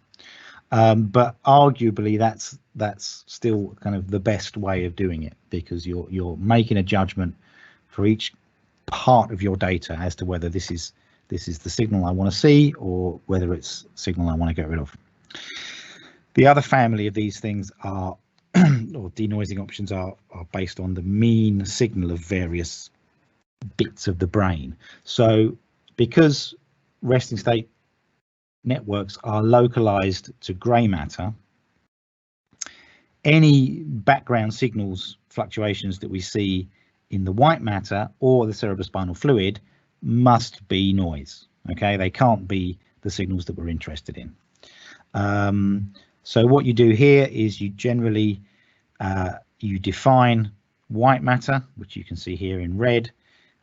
but arguably that's still kind of the best way of doing it, because you're making a judgment for each part of your data as to whether this is the signal I want to see or whether it's signal I want to get rid of. The other family of these things are or denoising options are based on the mean signal of various bits of the brain. So because resting state networks are localized to grey matter, any background signals fluctuations that we see in the white matter or the cerebrospinal fluid must be noise. Okay, they can't be the signals that we're interested in. So what you do here is you generally you define white matter, which you can see here in red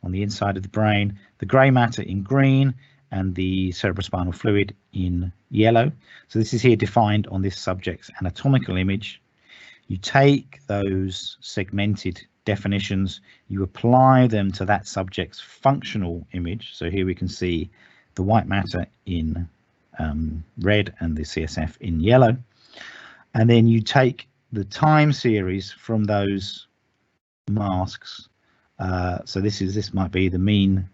on the inside of the brain, the grey matter in green, and the cerebrospinal fluid in yellow. So this is here defined on this subject's anatomical image. You take those segmented definitions, you apply them to that subject's functional image. So here we can see the white matter in red and the CSF in yellow. And then you take the time series from those masks. So this might be the mean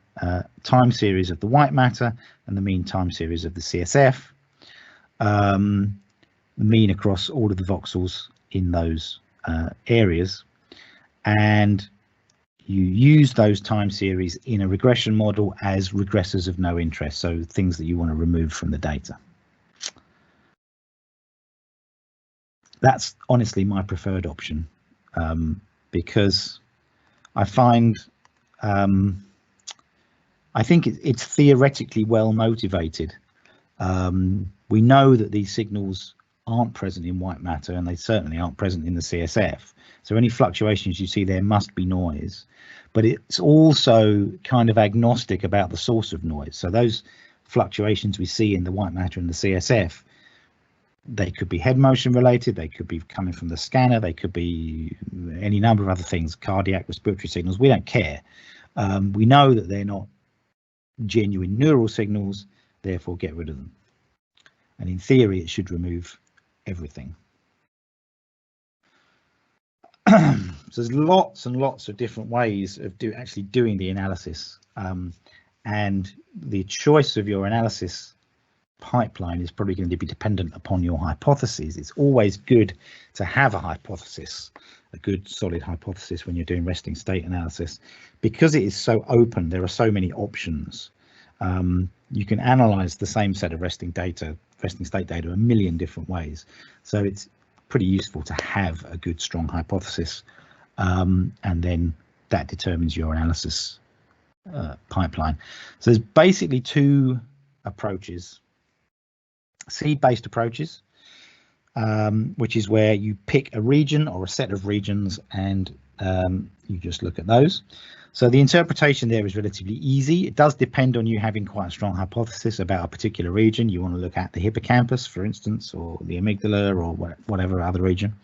time series of the white matter and the mean time series of the CSF, the mean across all of the voxels in those areas, and you use those time series in a regression model as regressors of no interest, so things that you want to remove from the data. That's honestly my preferred option, because I find I think it's theoretically well motivated. We know that these signals aren't present in white matter, and they certainly aren't present in the CSF. So any fluctuations you see there must be noise, but it's also kind of agnostic about the source of noise. So those fluctuations we see in the white matter and the CSF, they could be head motion related, they could be coming from the scanner, they could be any number of other things, cardiac, respiratory signals, we don't care. We know that they're not genuine neural signals, therefore get rid of them. and in theory it should remove everything. So there's lots and lots of different ways of actually doing the analysis, and the choice of your analysis pipeline is probably going to be dependent upon your hypotheses. It's always good to have a hypothesis, a good solid hypothesis when you're doing resting state analysis, because it is so open. There are so many options. You can analyze the same set of resting state data a million different ways. So it's pretty useful to have a good strong hypothesis, and then that determines your analysis pipeline. So there's basically two approaches: seed-based approaches, which is where you pick a region or a set of regions and you just look at those. So the interpretation there is relatively easy. It does depend on you having quite a strong hypothesis about a particular region. You want to look at the hippocampus, for instance, or the amygdala, or whatever other region.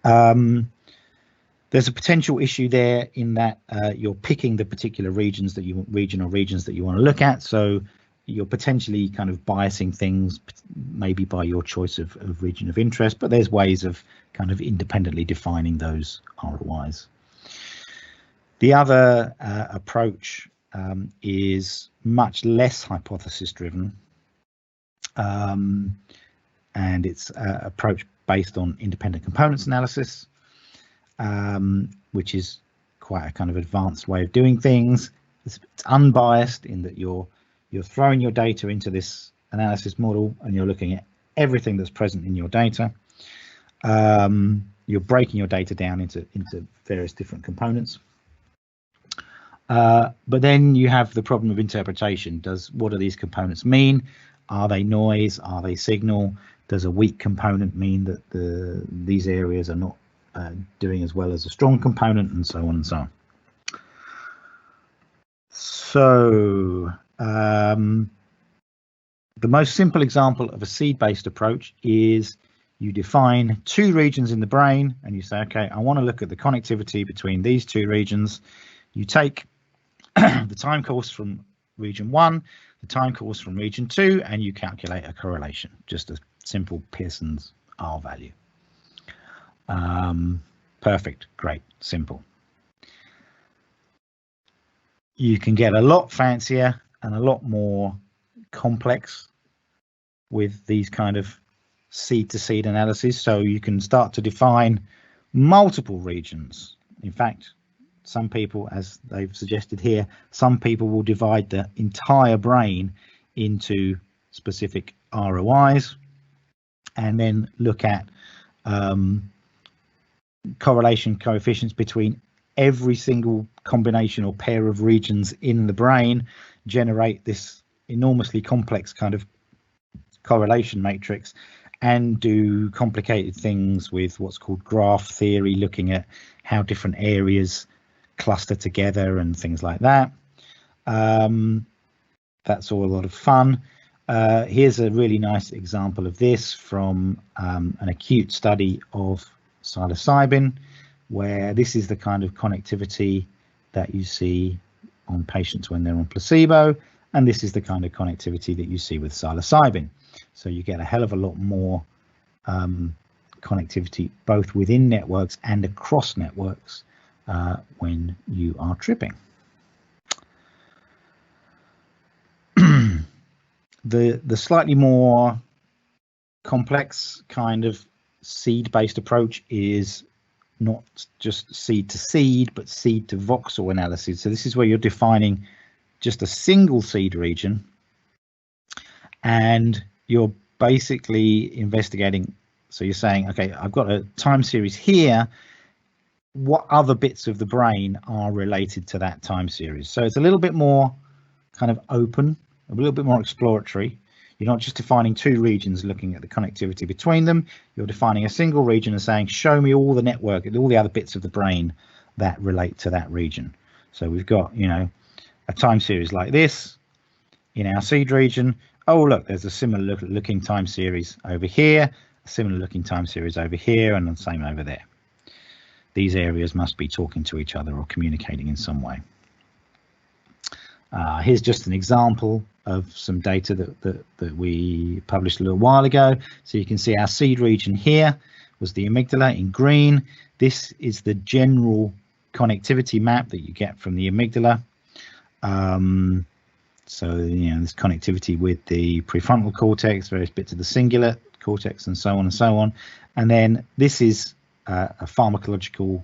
There's a potential issue there in that you're picking the particular regions that you want to look at. So you're potentially kind of biasing things, maybe by your choice of region of interest, but there's ways of kind of independently defining those ROIs. The other approach is much less hypothesis driven, and it's an approach based on independent components analysis, which is quite a kind of advanced way of doing things. It's unbiased in that you're throwing your data into this analysis model and you're looking at everything that's present in your data. You're breaking your data down into various different components. But then you have the problem of interpretation. What do these components mean? Are they noise? Are they signal? Does a weak component mean that these areas are not doing as well as a strong component, and so on and so on? So the most simple example of a seed-based approach is you define two regions in the brain and you say, okay, I want to look at the connectivity between these two regions. You take the time course from region 1, the time course from region 2, and you calculate a correlation, just a simple Pearson's R value. Perfect, great, simple. You can get a lot fancier and a lot more complex with these kind of seed-to-seed analysis. So you can start to define multiple regions. In fact, some people, as they've suggested here, some people will divide the entire brain into specific ROIs and then look at correlation coefficients between every single combination or pair of regions in the brain, generate this enormously complex kind of correlation matrix, and do complicated things with what's called graph theory, looking at how different areas cluster together and things like that. That's all a lot of fun. Here's a really nice example of this from an acute study of psilocybin, where this is the kind of connectivity that you see on patients when they're on placebo, and this is the kind of connectivity that you see with psilocybin. So you get a hell of a lot more connectivity both within networks and across networks when you are tripping. The slightly more complex kind of seed-based approach is not just seed to seed, but seed to voxel analysis. So this is where you're defining just a single seed region, and you're basically investigating. So you're saying, okay, I've got a time series here. What other bits of the brain are related to that time series? So it's a little bit more kind of open, a little bit more exploratory. You're not just defining two regions, looking at the connectivity between them. You're defining a single region and saying, show me all the network, all the other bits of the brain that relate to that region. So we've got, you know, a time series like this in our seed region. Oh, look, there's a similar looking time series over here, a similar looking time series over here, and the same over there. These areas must be talking to each other or communicating in some way. Here's just an example of some data that we published a little while ago. So you can see our seed region here was the amygdala in green. This is the general connectivity map that you get from the amygdala. So, this connectivity with the prefrontal cortex, various bits of the cingulate cortex, and so on and so on. And then this is a pharmacological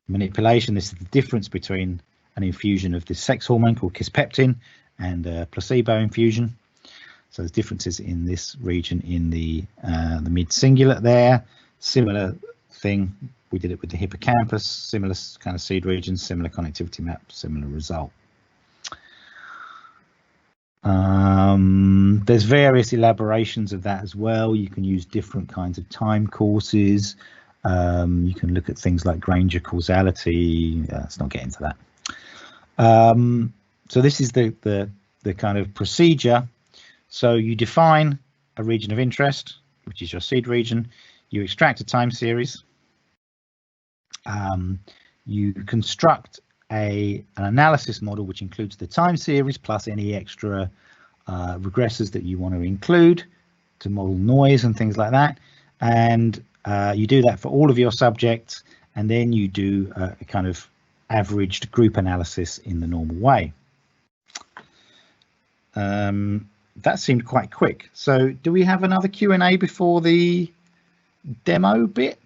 manipulation. This is the difference between an infusion of this sex hormone called kisspeptin and a placebo infusion. So there's differences in this region in the mid cingulate there. Similar thing, we did it with the hippocampus, similar kind of seed region, similar connectivity map, similar result. There's various elaborations of that as well. You can use different kinds of time courses. You can look at things like Granger causality. Let's not get into that. So this is the kind of procedure. So you define a region of interest, which is your seed region. You extract a time series. You construct an analysis model, which includes the time series plus any extra regressors that you want to include to model noise and things like that. And you do that for all of your subjects, and then you do a kind of averaged group analysis in the normal way. That seemed quite quick. So do we have another Q&A before the demo bit?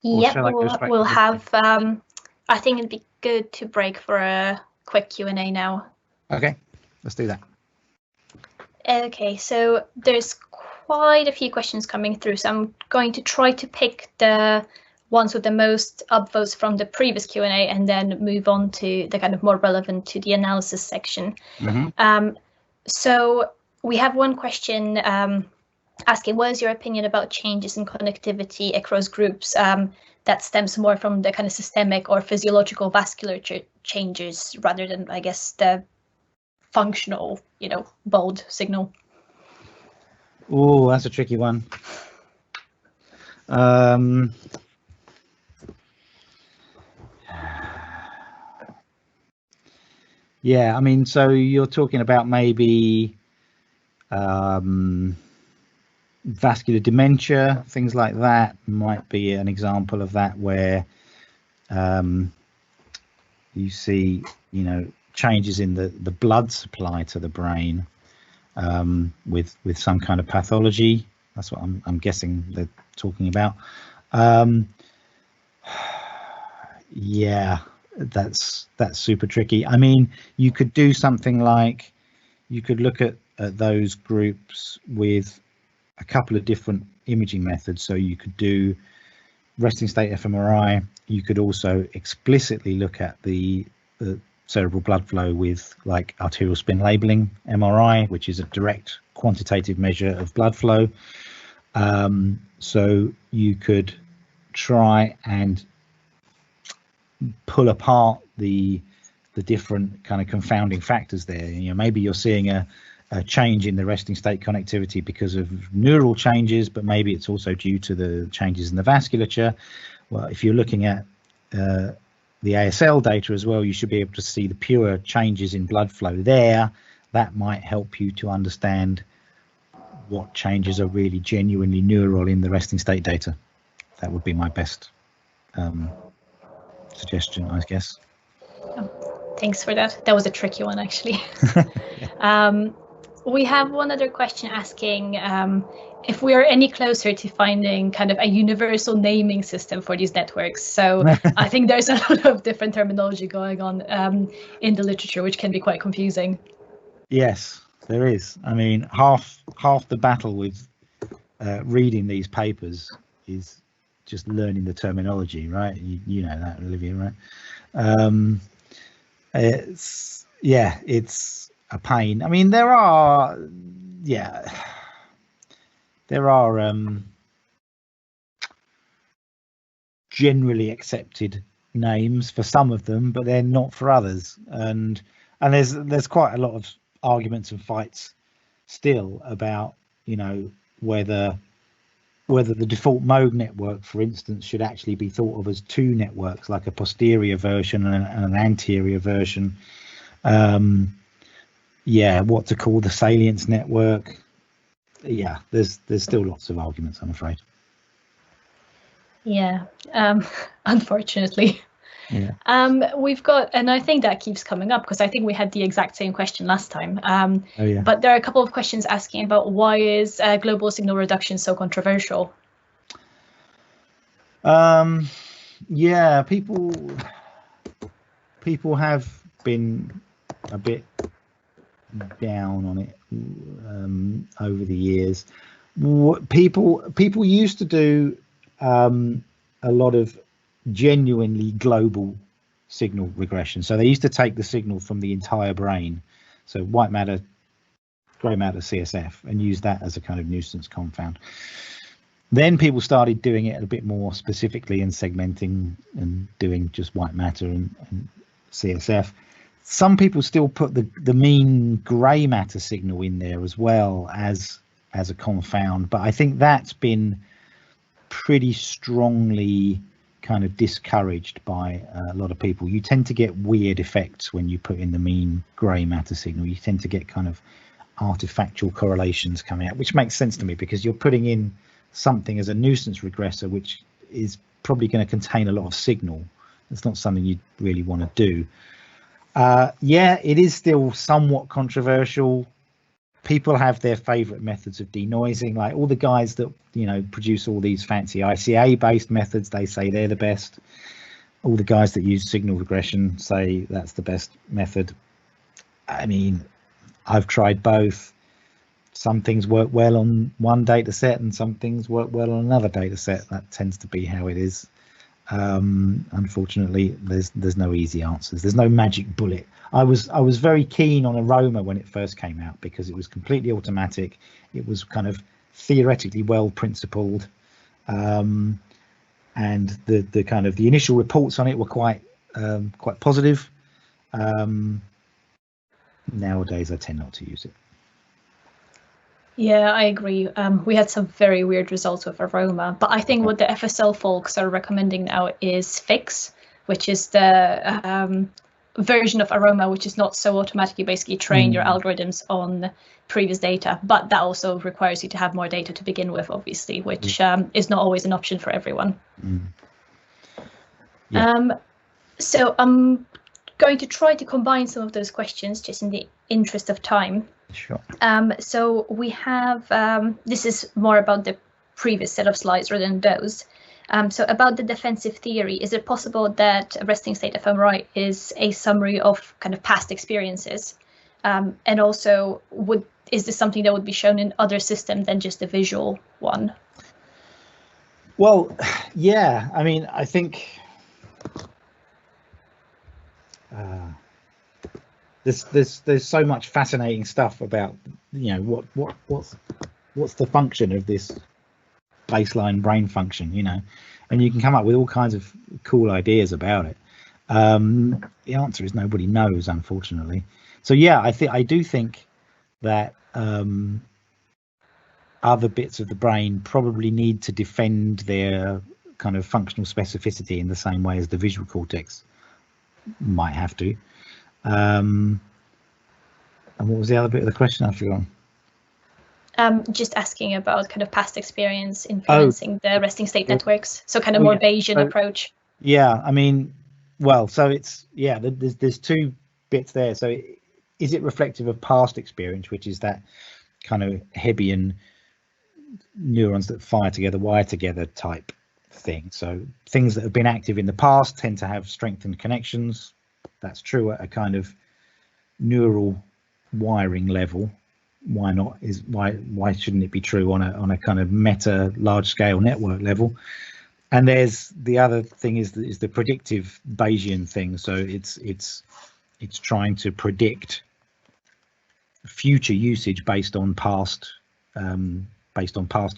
Yep, we'll have, I think it'd be good to break for a quick Q&A now. Okay, let's do that. Okay, so there's quite a few questions coming through, so I'm going to try to pick the ones with the most upvotes from the previous Q&A and then move on to the kind of more relevant to the analysis section. Mm-hmm. So we have one question asking, what is your opinion about changes in connectivity across groups that stems more from the kind of systemic or physiological vascular changes rather than, I guess, the functional, bold signal? Oh, that's a tricky one. Yeah, I mean, so you're talking about maybe vascular dementia, things like that might be an example of that, where you see, changes in the blood supply to the brain with some kind of pathology. That's what I'm guessing they're talking about. Yeah, that's super tricky. I mean, you could do something like, you could look at those groups with a couple of different imaging methods. So you could do resting state fMRI. You could also explicitly look at the cerebral blood flow with like arterial spin labeling MRI, which is a direct quantitative measure of blood flow. So you could try and pull apart the different kind of confounding factors there. Maybe you're seeing a change in the resting state connectivity because of neural changes, but maybe it's also due to the changes in the vasculature. Well, if you're looking at the ASL data as well, you should be able to see the pure changes in blood flow there. That might help you to understand what changes are really genuinely neural in the resting state data. That would be my best suggestion, I guess. Oh, thanks for that. That was a tricky one, actually. We have one other question asking if we are any closer to finding kind of a universal naming system for these networks. So I think there's a lot of different terminology going on in the literature, which can be quite confusing. Yes, there is. I mean, half the battle with reading these papers is just learning the terminology, right? You know that, Olivia, right? It's a pain. I mean, there are generally accepted names for some of them, but they're not for others. And there's quite a lot of arguments and fights still about, whether the default mode network, for instance, should actually be thought of as two networks, like a posterior version and an anterior version. yeah, what to call the salience network. Yeah, there's still lots of arguments, I'm afraid. Yeah, unfortunately. Yeah. We've got, and I think that keeps coming up because I think we had the exact same question last time. Oh, yeah. But there are a couple of questions asking about why is global signal reduction so controversial? Yeah, people have been a bit down on it over the years. People used to do a lot of genuinely global signal regression. So they used to take the signal from the entire brain, so white matter, grey matter, CSF, and use that as a kind of nuisance confound. Then people started doing it a bit more specifically and segmenting and doing just white matter and CSF. Some people still put the mean grey matter signal in there as well as a confound, but I think that's been pretty strongly kind of discouraged by a lot of people. You tend to get weird effects when you put in the mean grey matter signal. You tend to get kind of artifactual correlations coming out, which makes sense to me because you're putting in something as a nuisance regressor, which is probably going to contain a lot of signal. It's not something you really want to do. Yeah, it is still somewhat controversial. People have their favorite methods of denoising, like all the guys that, you know, produce all these fancy ICA based methods, they say they're the best. All the guys that use signal regression say that's the best method. I mean, I've tried both. Some things work well on one data set and some things work well on another data set. That tends to be how it is. Unfortunately, there's no easy answers. There's no magic bullet. I was very keen on aroma when it first came out because it was completely automatic. It was kind of theoretically well principled, and the kind of the initial reports on it were quite positive. Nowadays, I tend not to use it. Yeah, I agree. We had some very weird results with aroma, but I think what the FSL folks are recommending now is Fix, which is the version of aroma, which is not so automatically basically train your algorithms on previous data, but that also requires you to have more data to begin with, obviously, which is not always an option for everyone. Yeah. So I'm going to try to combine some of those questions just in the interest of time. Sure. So we have, this is more about the previous set of slides rather than those. So about the defensive theory, is it possible that a resting state fMRI is a summary of kind of past experiences? And also, is this something that would be shown in other systems than just the visual one? Well, yeah, I mean, I think there's so much fascinating stuff about, you know, what's the function of this baseline brain function, you know, and you can come up with all kinds of cool ideas about it. The answer is nobody knows, unfortunately. So yeah, I do think that other bits of the brain probably need to defend their kind of functional specificity in the same way as the visual cortex might have to. And what was the other bit of the question? I forgot. Just asking about kind of past experience influencing the resting state networks. So kind of more Bayesian approach. Yeah, I mean, well, so it's, yeah, there's two bits there. So is it reflective of past experience, which is that kind of Hebbian neurons that fire together, wire together type thing. So things that have been active in the past tend to have strengthened connections. That's true at a kind of neural wiring level. Why not? Why shouldn't it be true on a kind of meta large scale network level? And there's the other thing is the predictive Bayesian thing. So it's trying to predict future usage based on past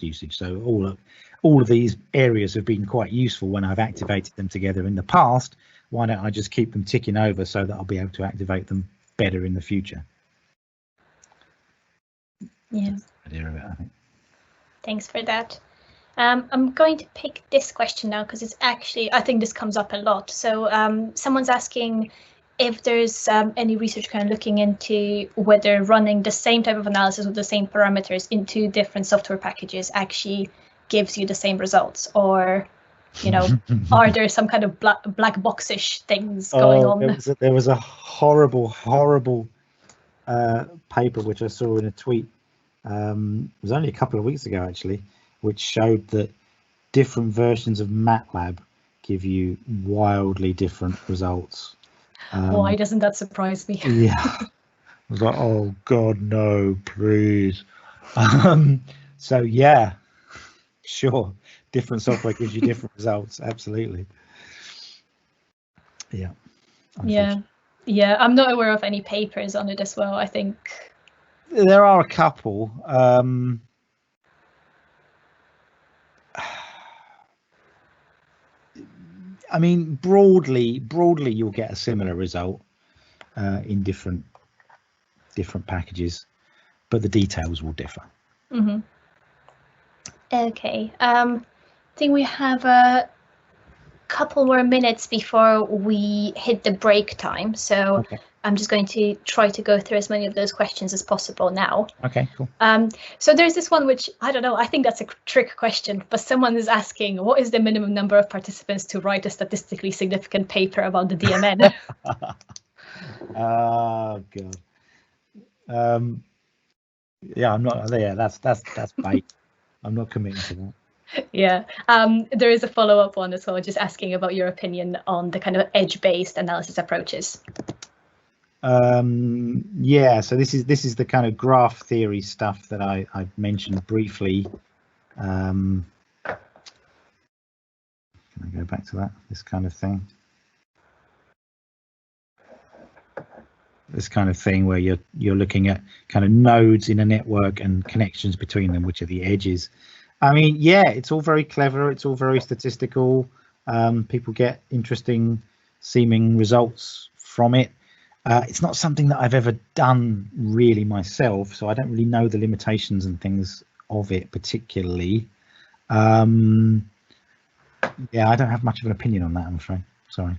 usage. So all of these areas have been quite useful when I've activated them together in the past. Why don't I just keep them ticking over so that I'll be able to activate them better in the future? Yeah. Idea of it, I think. Thanks for that. I'm going to pick this question now because it's actually, I think this comes up a lot. So someone's asking, if there's any research kind of looking into whether running the same type of analysis with the same parameters into different software packages actually gives you the same results, or are there some kind of black boxish things going on? There was a horrible paper which I saw in a tweet. It was only a couple of weeks ago actually, which showed that different versions of MATLAB give you wildly different results. Why doesn't that surprise me? Yeah, I was like, oh God, no, please. So yeah, sure, different software gives you different results. Absolutely. Yeah. Yeah. I'm not aware of any papers on it as well. I think there are a couple. I mean, broadly, you'll get a similar result in different packages, but the details will differ. Mm-hmm. Okay. I think we have a couple more minutes before we hit the break time, so okay. I'm just going to try to go through as many of those questions as possible now. Okay, cool. So there's this one which, I don't know, I think that's a trick question, but someone is asking, what is the minimum number of participants to write a statistically significant paper about the DMN? Oh God. Yeah, I'm not there. That's bait. I'm not committing to that. Yeah, there is a follow-up one as well, just asking about your opinion on the kind of edge-based analysis approaches. Yeah, so this is the kind of graph theory stuff that I mentioned briefly. Can I go back to that? This kind of thing. This kind of thing where you're looking at kind of nodes in a network and connections between them, which are the edges. I mean, yeah, it's all very clever. It's all very statistical. People get interesting seeming results from it. It's not something that I've ever done really myself, so I don't really know the limitations and things of it particularly. Yeah, I don't have much of an opinion on that, I'm afraid. Sorry.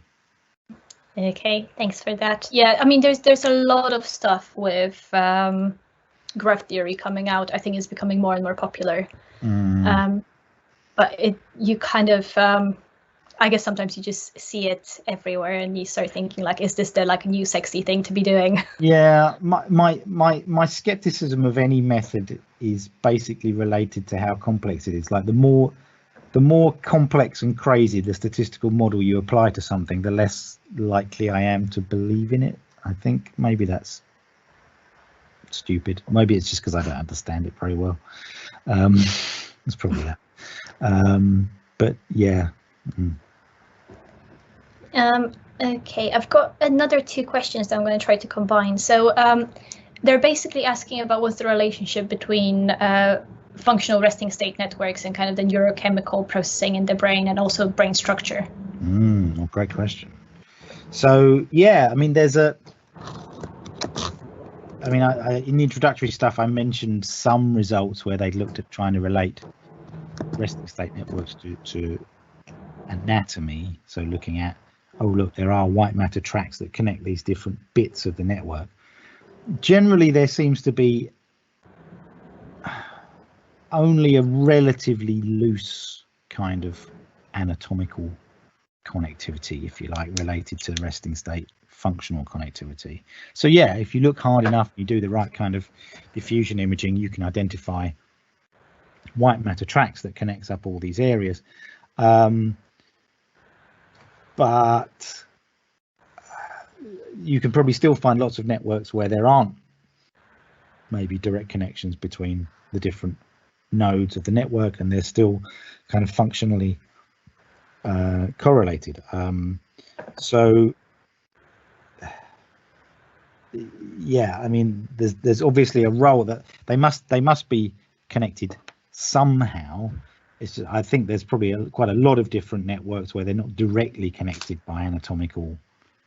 Okay, thanks for that. Yeah, I mean, there's a lot of stuff with graph theory coming out. I think it's becoming more and more popular. But you kind of, I guess sometimes you just see it everywhere and you start thinking like, is this the like new sexy thing to be doing? Yeah, my skepticism of any method is basically related to how complex it is. Like the more complex and crazy the statistical model you apply to something, the less likely I am to believe in it. I think maybe that's stupid. Maybe it's just because I don't understand it very well. It's probably that. But yeah. Okay, I've got another two questions that I'm going to try to combine. So they're basically asking about what's the relationship between functional resting state networks and kind of the neurochemical processing in the brain and also brain structure. Great question. So yeah, I mean, in the introductory stuff, I mentioned some results where they looked at trying to relate resting state networks to anatomy. So looking at, oh look, there are white matter tracks that connect these different bits of the network. Generally, there seems to be only a relatively loose kind of anatomical connectivity, if you like, related to resting state functional connectivity. So yeah, if you look hard enough, you do the right kind of diffusion imaging, you can identify white matter tracks that connects up all these areas. But you can probably still find lots of networks where there aren't maybe direct connections between the different nodes of the network, and they're still kind of functionally correlated. So yeah, I mean, there's obviously a role that they must be connected somehow. It's just, I think there's probably quite a lot of different networks where they're not directly connected by anatomical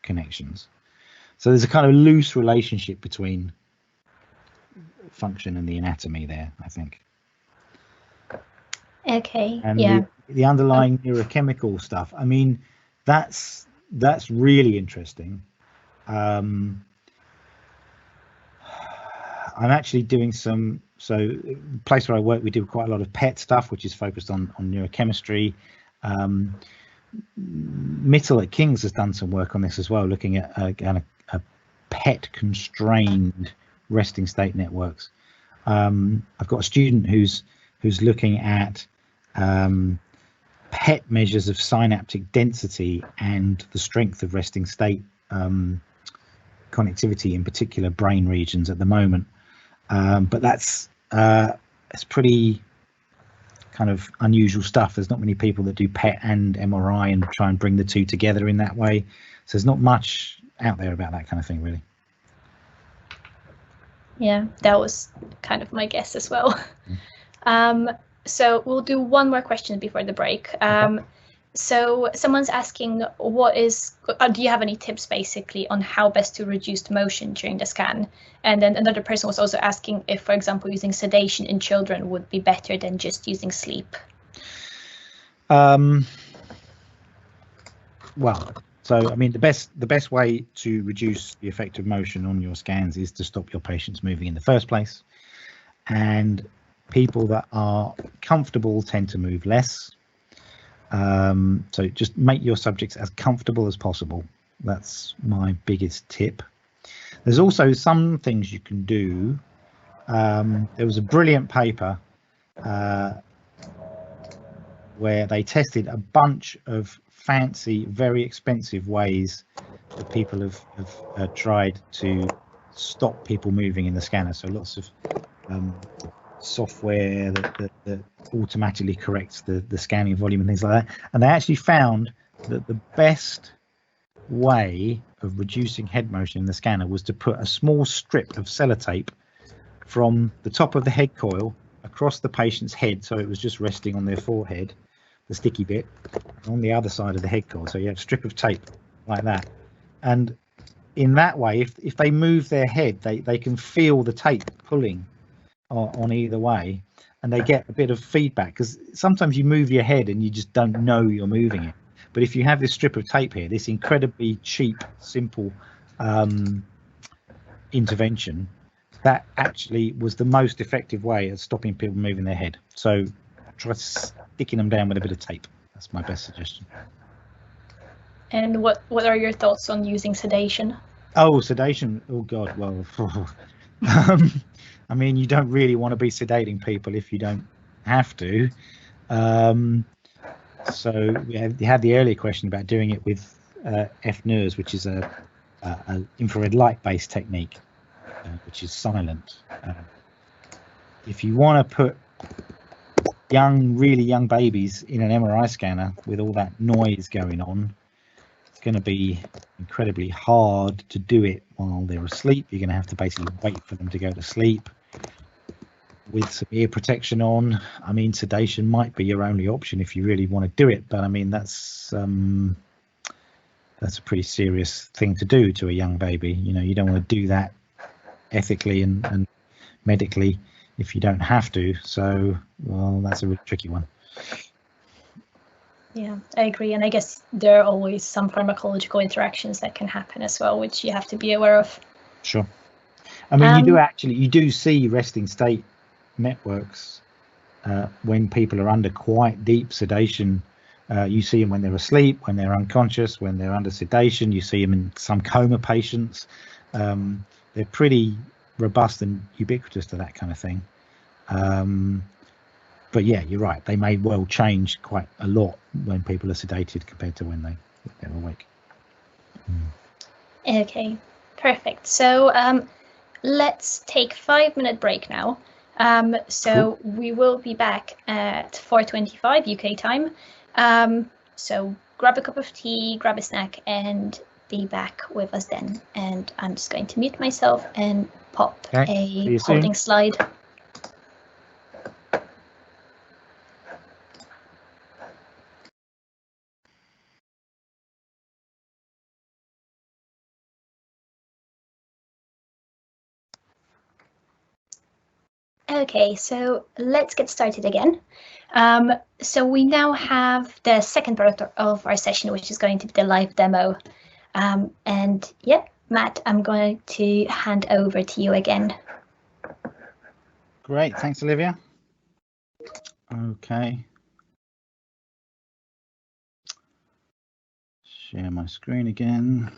connections. So there's a kind of loose relationship between function and the anatomy there, I think. Okay. And yeah. The underlying neurochemical stuff, I mean, that's really interesting. I'm actually doing so the place where I work, we do quite a lot of PET stuff, which is focused on neurochemistry. Mitchell at King's has done some work on this as well, looking at a PET constrained resting state networks. I've got a student who's looking at PET measures of synaptic density and the strength of resting state connectivity in particular brain regions at the moment. But that's it's pretty kind of unusual stuff. There's not many people that do PET and MRI and try and bring the two together in that way. So there's not much out there about that kind of thing, really. Yeah, that was kind of my guess as well. So we'll do one more question before the break. Okay. So someone's asking, do you have any tips basically on how best to reduce motion during the scan? And then another person was also asking if, for example, using sedation in children would be better than just using sleep. Well, so I mean, the best way to reduce the effect of motion on your scans is to stop your patients moving in the first place. And people that are comfortable tend to move less. So just make your subjects as comfortable as possible. That's my biggest tip. There's also some things you can do. There was a brilliant paper where they tested a bunch of fancy, very expensive ways that people have tried to stop people moving in the scanner. So lots of software that automatically corrects the scanning volume and things like that. And they actually found that the best way of reducing head motion in the scanner was to put a small strip of sellotape from the top of the head coil across the patient's head, so it was just resting on their forehead, the sticky bit, on the other side of the head coil. So you have a strip of tape like that, and in that way, if they move their head, they can feel the tape pulling on either way, and they get a bit of feedback, because sometimes you move your head and you just don't know you're moving it. But if you have this strip of tape here, this incredibly cheap, simple intervention, that actually was the most effective way of stopping people moving their head. So try sticking them down with a bit of tape. That's my best suggestion. And what are your thoughts on using sedation? Oh, sedation. Oh God. Well, I mean, you don't really want to be sedating people if you don't have to. So you had the earlier question about doing it with fMRIs, which is a infrared light based technique, which is silent. If you want to put really young babies in an MRI scanner with all that noise going on, it's going to be incredibly hard to do it while they're asleep. You're going to have to basically wait for them to go to sleep with some ear protection on. I mean, sedation might be your only option if you really want to do it, but I mean, that's a pretty serious thing to do to a young baby. You know, you don't want to do that ethically and medically if you don't have to. So, well, that's a really tricky one. Yeah, I agree. And I guess there are always some pharmacological interactions that can happen as well, which you have to be aware of. Sure. I mean, you do see resting state networks when people are under quite deep sedation. You see them when they're asleep, when they're unconscious, when they're under sedation. You see them in some coma patients. They're pretty robust and ubiquitous to that kind of thing. But yeah, you're right. They may well change quite a lot when people are sedated compared to when they're awake. Okay, perfect. So let's take a 5-minute break now. So cool. We will be back at 4:25 UK time. So grab a cup of tea, grab a snack, and be back with us then. And I'm just going to mute myself and pop a holding slide. Okay, so let's get started again. So we now have the second part of our session, which is going to be the live demo. And yeah, Matt, I'm going to hand over to you again. Great, thanks, Olivia. Okay. Share my screen again.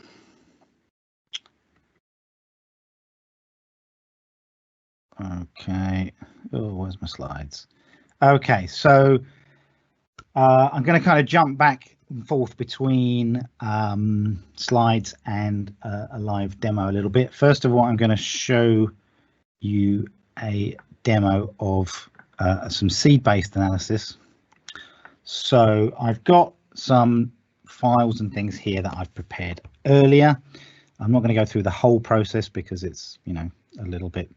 Okay. Oh, where's my slides? Okay, so I'm going to kind of jump back and forth between slides and a live demo a little bit. First of all, I'm going to show you a demo of some seed-based analysis. So I've got some files and things here that I've prepared earlier. I'm not going to go through the whole process because it's, you know, a little bit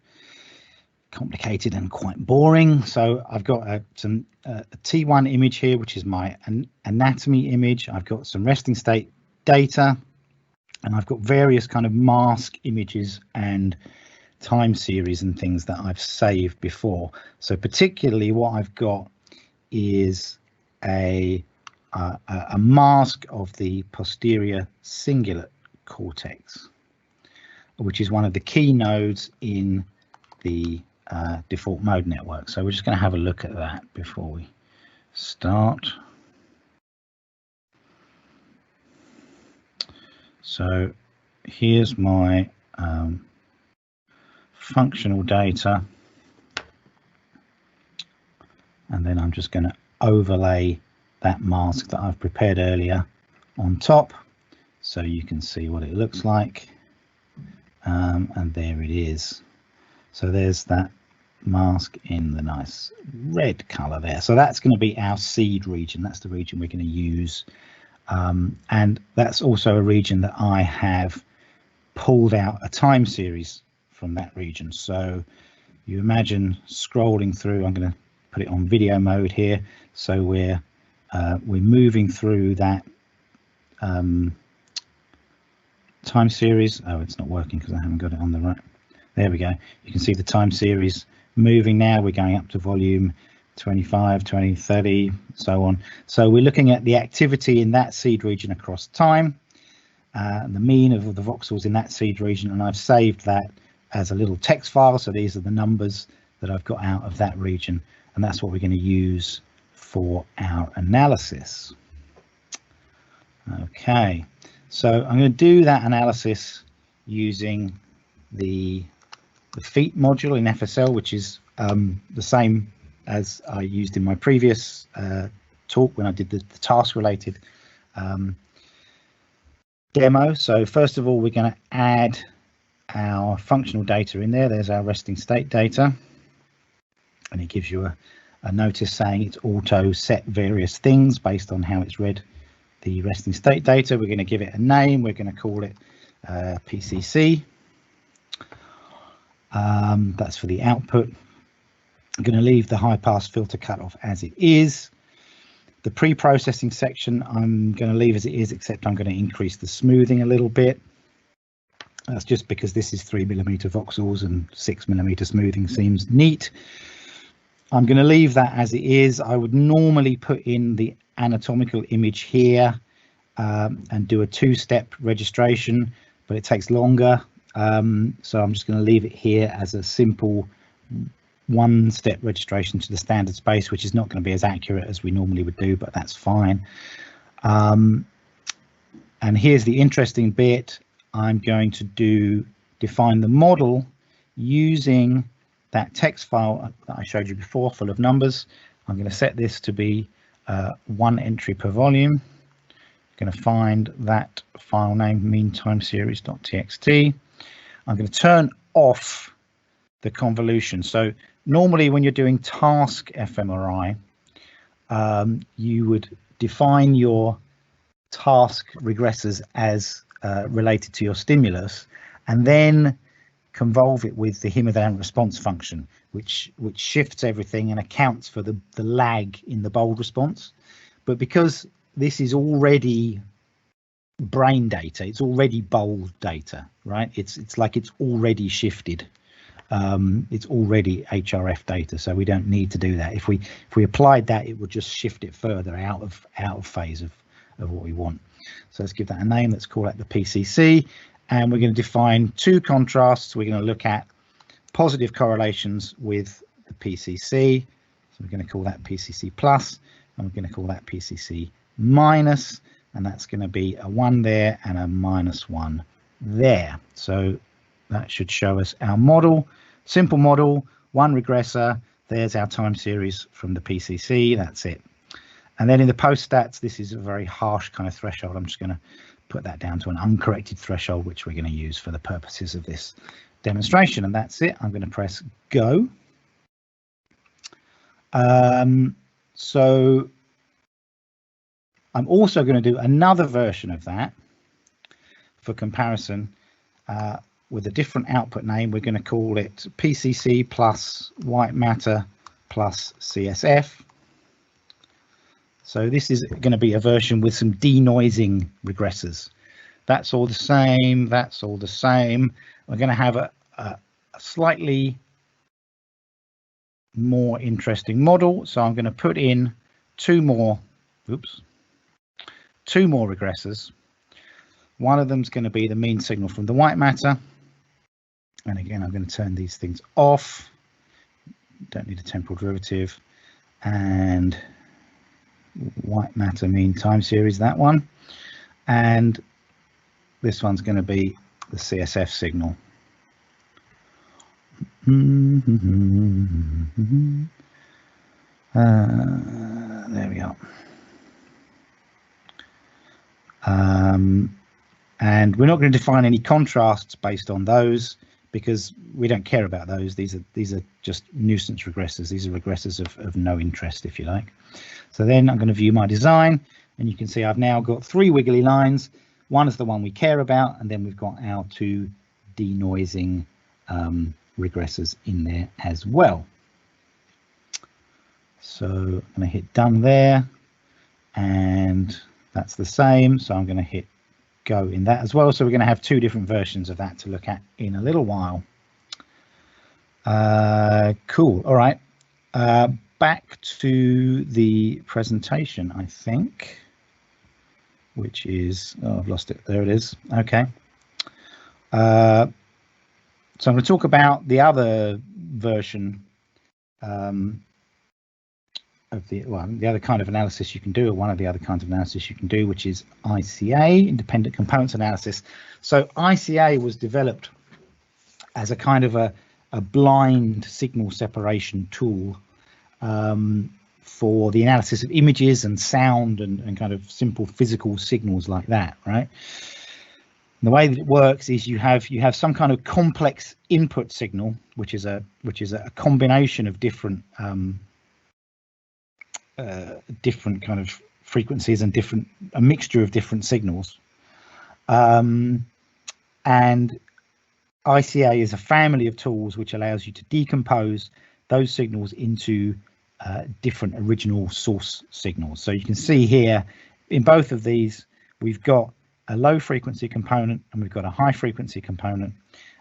complicated and quite boring. So I've got a T1 image here, which is my anatomy image. I've got some resting state data, and I've got various kind of mask images and time series and things that I've saved before. So particularly what I've got is a mask of the posterior cingulate cortex, which is one of the key nodes in the default mode network. So we're just going to have a look at that before we start. So here's my functional data, and then I'm just going to overlay that mask that I've prepared earlier on top so you can see what it looks like, and there it is. So there's that mask in the nice red color there. So that's going to be our seed region. That's the region we're going to use, and that's also a region that I have pulled out a time series from that region. So you imagine scrolling through. I'm going to put it on video mode here, so we're moving through that time series. Oh, it's not working because I haven't got it on the right. There we go. You can see the time series moving now. We're going up to volume 25, 20, 30, so on. So we're looking at the activity in that seed region across time, the mean of the voxels in that seed region, and I've saved that as a little text file. So these are the numbers that I've got out of that region, and that's what we're going to use for our analysis. Okay, so I'm going to do that analysis using the feat module in FSL, which is the same as I used in my previous talk when I did the task related demo. So first of all, we're going to add our functional data in there. There's our resting state data, and it gives you a notice saying it's auto set various things based on how it's read the resting state data. We're going to give it a name. We're going to call it PCC. That's for the output. I'm going to leave the high pass filter cutoff as it is. The pre-processing section I'm going to leave as it is, except I'm going to increase the smoothing a little bit. That's just because this is 3mm voxels and 6mm smoothing seems neat. I'm going to leave that as it is. I would normally put in the anatomical image here and do a two-step registration, but it takes longer. So I'm just going to leave it here as a simple one-step registration to the standard space, which is not going to be as accurate as we normally would do, but that's fine. And here's the interesting bit. I'm going to define the model using that text file that I showed you before, full of numbers. I'm going to set this to be 1 entry per volume. I'm going to find that file name, meantimeseries.txt. I'm going to turn off the convolution. So normally when you're doing task fMRI, you would define your task regressors as related to your stimulus, and then convolve it with the hemodynamic response function, which shifts everything and accounts for the lag in the bold response. But because this is already brain data, it's already bold data, right? It's like it's already shifted. It's already HRF data, so we don't need to do that. If we applied that, it would just shift it further out of phase of what we want. So let's give that a name. Let's call that the PCC, and we're going to define two contrasts. We're going to look at positive correlations with the PCC. So we're going to call that PCC plus, and we're going to call that PCC minus, and that's going to be a 1 there and a -1 there. So that should show us our model, simple model, one regressor. There's our time series from the PCC. That's it. And then in the post stats, this is a very harsh kind of threshold. I'm just going to put that down to an uncorrected threshold, which we're going to use for the purposes of this demonstration. And that's it. I'm going to press go. So I'm also going to do another version of that for comparison with a different output name. We're going to call it PCC plus white matter plus CSF. So this is going to be a version with some denoising regressors. That's all the same. That's all the same. We're going to have a slightly more interesting model. So I'm going to put in two more regressors. One of them is going to be the mean signal from the white matter. And again, I'm going to turn these things off. Don't need a temporal derivative. And white matter mean time series, that one. And this one's going to be the CSF signal. There we go. And we're not going to define any contrasts based on those because we don't care about those. These are just nuisance regressors. These are regressors of no interest, if you like. So then I'm going to view my design, and you can see I've now got 3 wiggly lines. One is the one we care about, and then we've got our 2 denoising regressors in there as well. So I'm going to hit done there, and that's the same. So I'm going to hit go in that as well. So we're going to have 2 different versions of that to look at in a little while. Cool. All right. Back to the presentation, I think, which is, oh, I've lost it. There it is. Okay. So I'm going to talk about the other version of the other kind of analysis you can do, or one of the other kinds of analysis you can do, which is ICA, independent components analysis. So ICA was developed as a kind of a blind signal separation tool for the analysis of images and sound and kind of simple physical signals like that, right? And the way that it works is you have some kind of complex input signal, which is a combination of different kind of frequencies and a mixture of different signals. And ICA is a family of tools which allows you to decompose those signals into different original source signals. So you can see here in both of these, we've got a low frequency component and we've got a high frequency component,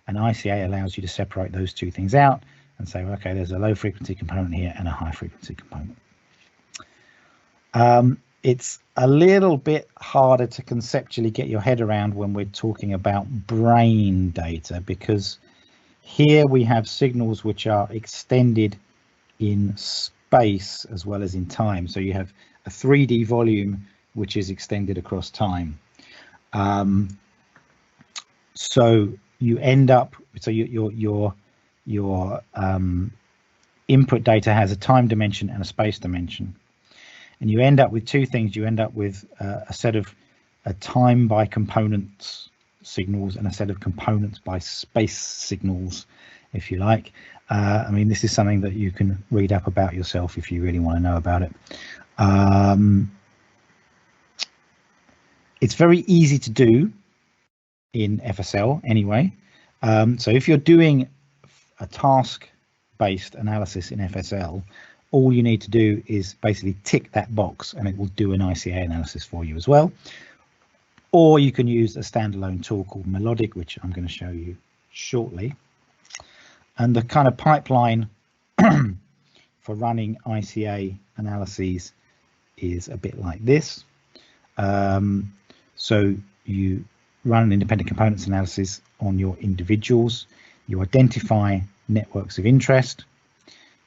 and ICA allows you to separate those 2 things out and say, okay, there's a low frequency component here and a high frequency component. It's a little bit harder to conceptually get your head around when we're talking about brain data, because here we have signals which are extended in space as well as in time. So you have a 3D volume which is extended across time. So you end up, so your input data has a time dimension and a space dimension. And you end up with 2 things. You end up with a set of time by components signals and a set of components by space signals, if you like. I mean, this is something that you can read up about yourself if you really want to know about it. It's very easy to do in FSL anyway. So if you're doing a task-based analysis in FSL, all you need to do is basically tick that box and it will do an ICA analysis for you as well. Or you can use a standalone tool called Melodic, which I'm going to show you shortly. And the kind of pipeline for running ICA analyses is a bit like this. So you run an independent components analysis on your individuals. You identify networks of interest.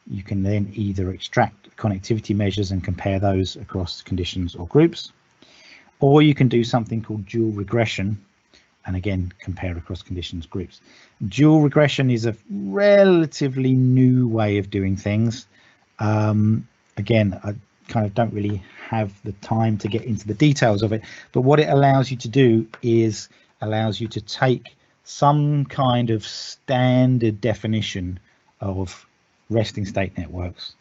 You can then either extract connectivity measures and compare those across conditions or groups, or you can do something called dual regression, and again compare across conditions groups. Dual regression is a relatively new way of doing things. Again, I kind of don't really have the time to get into the details of it, but what it allows you to do is allows you to take some kind of standard definition of resting state networks,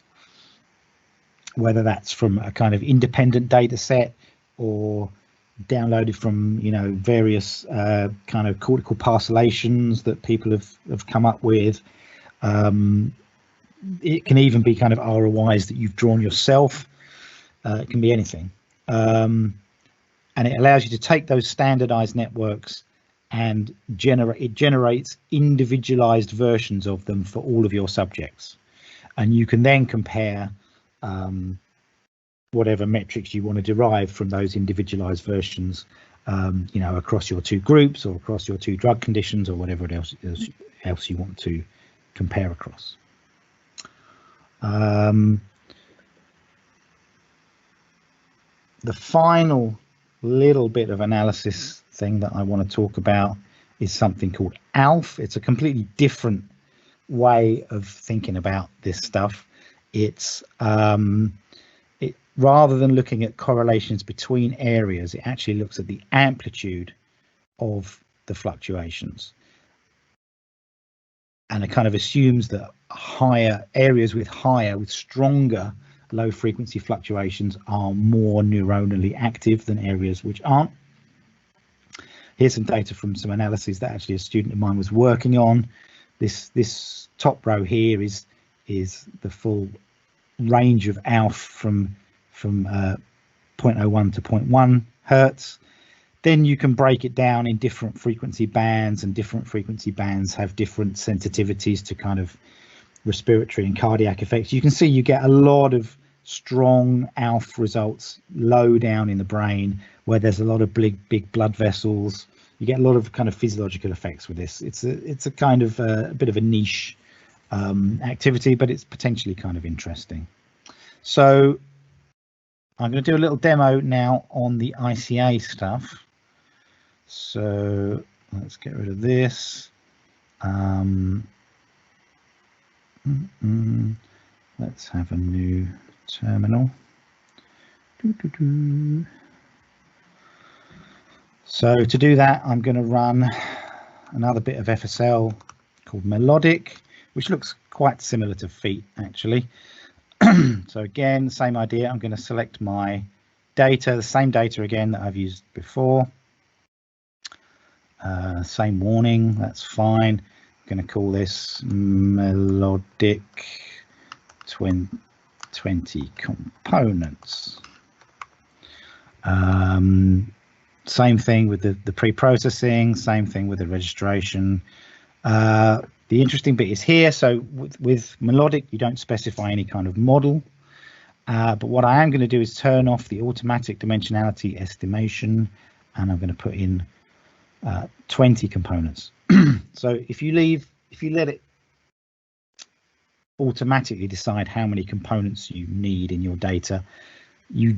whether that's from a kind of independent data set or downloaded from, you know, various kind of cortical parcellations that people have come up with. It can even be kind of ROIs that you've drawn yourself. It can be anything. And it allows you to take those standardized networks and it generates individualized versions of them for all of your subjects. And you can then compare whatever metrics you want to derive from those individualized versions, you know, across your two groups or across your two drug conditions or whatever else you want to compare across. The final little bit of analysis thing that I want to talk about is something called ALF. It's a completely different way of thinking about this stuff. It's rather than looking at correlations between areas, it actually looks at the amplitude of the fluctuations, and it kind of assumes that higher areas with stronger low frequency fluctuations are more neuronally active than areas which aren't. Here's some data from some analyses that actually a student of mine was working on. This top row here is the full range of ALF from 0.01 to 0.1 hertz. Then you can break it down in different frequency bands, and different frequency bands have different sensitivities to kind of respiratory and cardiac effects. You can see you get a lot of strong ALF results low down in the brain where there's a lot of big blood vessels. You get a lot of kind of physiological effects with this. It's a kind of a bit of a niche activity, but it's potentially kind of interesting. So I'm going to do a little demo now on the ICA stuff. So let's get rid of this. Let's have a new terminal. So to do that, I'm going to run another bit of FSL called Melodic, which looks quite similar to Feet actually. So again, same idea. I'm going to select my data, the same data again that I've used before. Same warning, that's fine. I'm going to call this Melodic 20 components. Same thing with the pre-processing, same thing with the registration. The interesting bit is here. So with Melodic, you don't specify any kind of model. But what I am going to do is turn off the automatic dimensionality estimation, and I'm going to put in 20 components. So if you let it automatically decide how many components you need in your data, you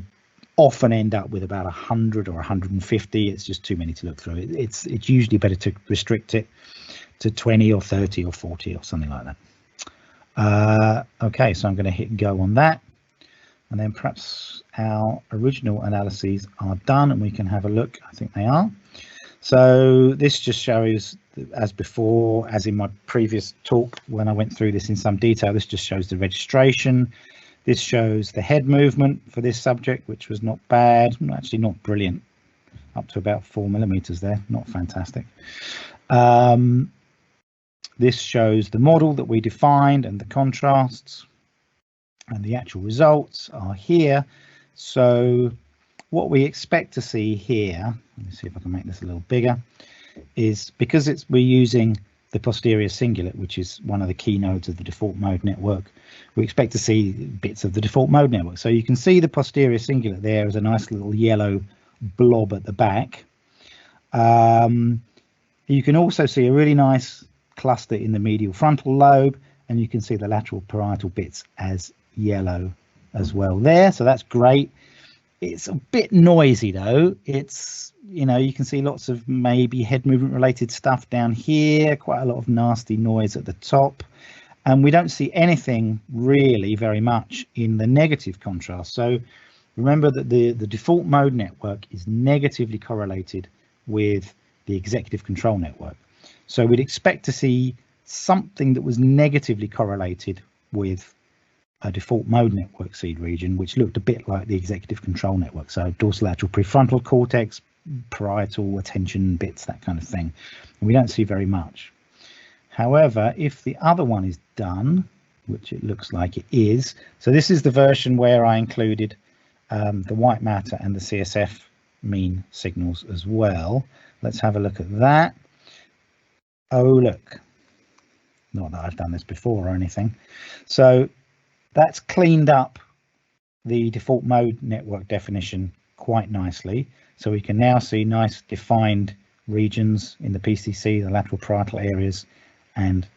often end up with about 100 or 150. It's just too many to look through. It's usually better to restrict it to 20 or 30 or 40 or something like that. Okay, so I'm going to hit go on that, and then perhaps our original analyses are done and we can have a look. I think they are. So this just shows, as before, as in my previous talk when I went through this in some detail, this just shows the registration. This shows the head movement for this subject, which was not bad, actually not brilliant, up to about 4 millimeters there, not fantastic. This shows the model that we defined and the contrasts, and the actual results are here. So what we expect to see here, let me see if I can make this a little bigger, is because we're using the posterior cingulate, which is one of the key nodes of the default mode network, we expect to see bits of the default mode network. So you can see the posterior cingulate there as a nice little yellow blob at the back. You can also see a really nice cluster in the medial frontal lobe, and you can see the lateral parietal bits as yellow as well there. So that's great. It's a bit noisy though. It's, you know, you can see lots of maybe head movement related stuff down here, quite a lot of nasty noise at the top. And we don't see anything really very much in the negative contrast. So remember that the default mode network is negatively correlated with the executive control network. So we'd expect to see something that was negatively correlated with a default mode network seed region, which looked a bit like the executive control network. So dorsolateral prefrontal cortex, parietal attention bits, that kind of thing. And we don't see very much. However, if the other one is done, which it looks like it is, so this is the version where I included the white matter and the CSF mean signals as well. Let's have a look at that. Oh, look, not that I've done this before or anything. So that's cleaned up the default mode network definition quite nicely. So we can now see nice defined regions in the PCC, the lateral parietal areas, and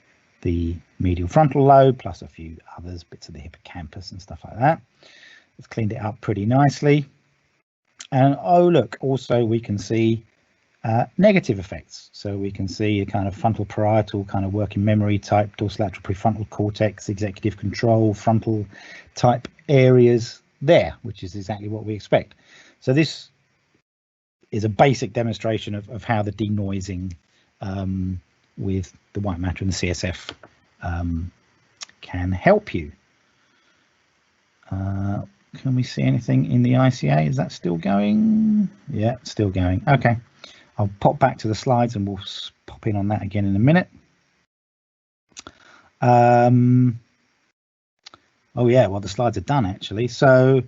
the medial frontal lobe, plus a few others, bits of the hippocampus and stuff like that. It's cleaned it up pretty nicely. And oh, look, also we can see negative effects. So we can see a kind of frontal parietal kind of working memory type, dorsolateral prefrontal cortex, executive control, frontal type areas there, which is exactly what we expect. So this is a basic demonstration of how the denoising with the white matter and the CSF can help you. Can we see anything in the ICA? Is that still going? Yeah, it's still going. Okay, I'll pop back to the slides and we'll pop in on that again in a minute. Oh yeah, well the slides are done actually. So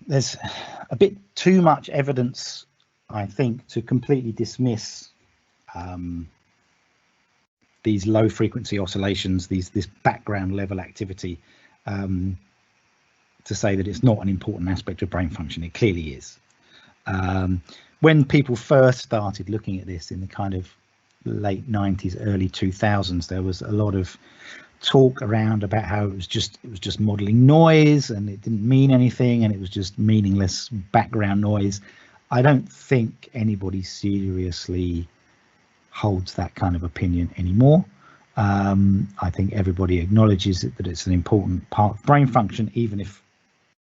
there's a bit too much evidence, I think, to completely dismiss these low frequency oscillations, this background level activity, to say that it's not an important aspect of brain function. It clearly is. When people first started looking at this in the kind of late 90s, early 2000s, there was a lot of talk around about how it was just modeling noise and it didn't mean anything and it was just meaningless background noise. I don't think anybody seriously holds that kind of opinion anymore. I think everybody acknowledges that it's an important part of brain function, even if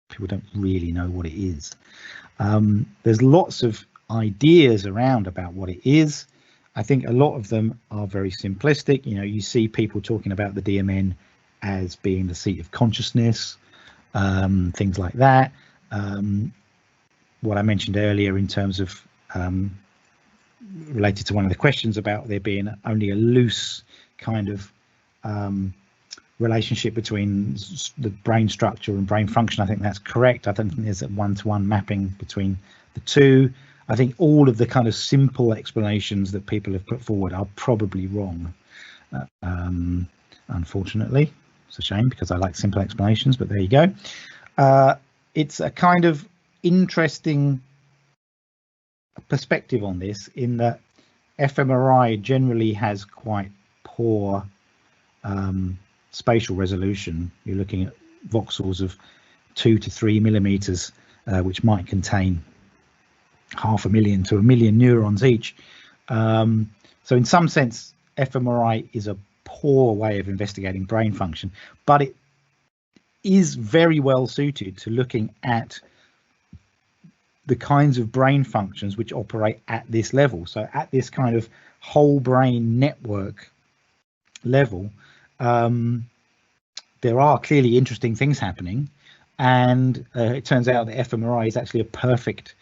people don't really know what it is. There's lots of ideas around about what it is. I think a lot of them are very simplistic. You know, you see people talking about the DMN as being the seat of consciousness, things like that. What I mentioned earlier in terms of related to one of the questions about there being only a loose kind of relationship between the brain structure and brain function. I think that's correct. I don't think there's a one-to-one mapping between the two. I think all of the kind of simple explanations that people have put forward are probably wrong. Unfortunately, it's a shame because I like simple explanations, but there you go. It's a kind of interesting perspective on this in that fMRI generally has quite poor spatial resolution. You're looking at voxels of 2 to 3 millimeters, which might contain 500,000 to 1 million neurons each. So in some sense, fMRI is a poor way of investigating brain function, but it is very well suited to looking at the kinds of brain functions which operate at this level. So at this kind of whole brain network level, there are clearly interesting things happening, and it turns out that fMRI is actually a perfect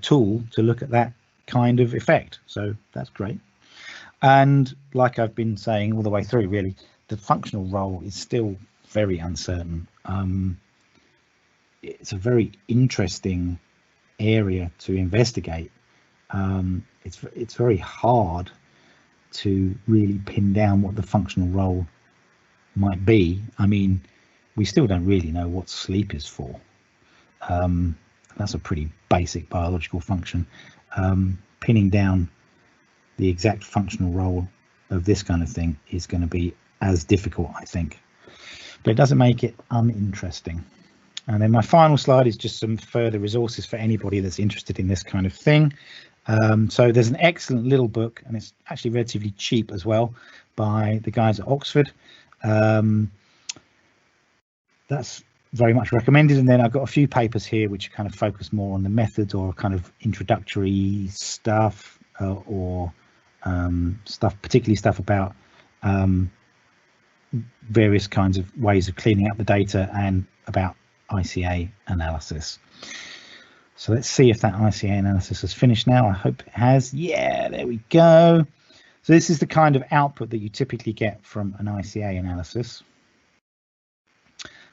tool to look at that kind of effect. So that's great. And like I've been saying all the way through, really, the functional role is still very uncertain. It's a very interesting area to investigate. It's very hard to really pin down what the functional role might be. I mean, we still don't really know what sleep is for. That's a pretty basic biological function. pinning down the exact functional role of this kind of thing is going to be as difficult, I think, but it doesn't make it uninteresting. And then my final slide is just some further resources for anybody that's interested in this kind of thing. So there's an excellent little book, and it's actually relatively cheap as well, by the guys at Oxford. That's very much recommended. And then I've got a few papers here which kind of focus more on the methods or kind of introductory stuff, or stuff, particularly stuff about various kinds of ways of cleaning up the data and about ICA analysis. So let's see if that ICA analysis has finished now. I hope it has. Yeah, there we go. So this is the kind of output that you typically get from an ICA analysis.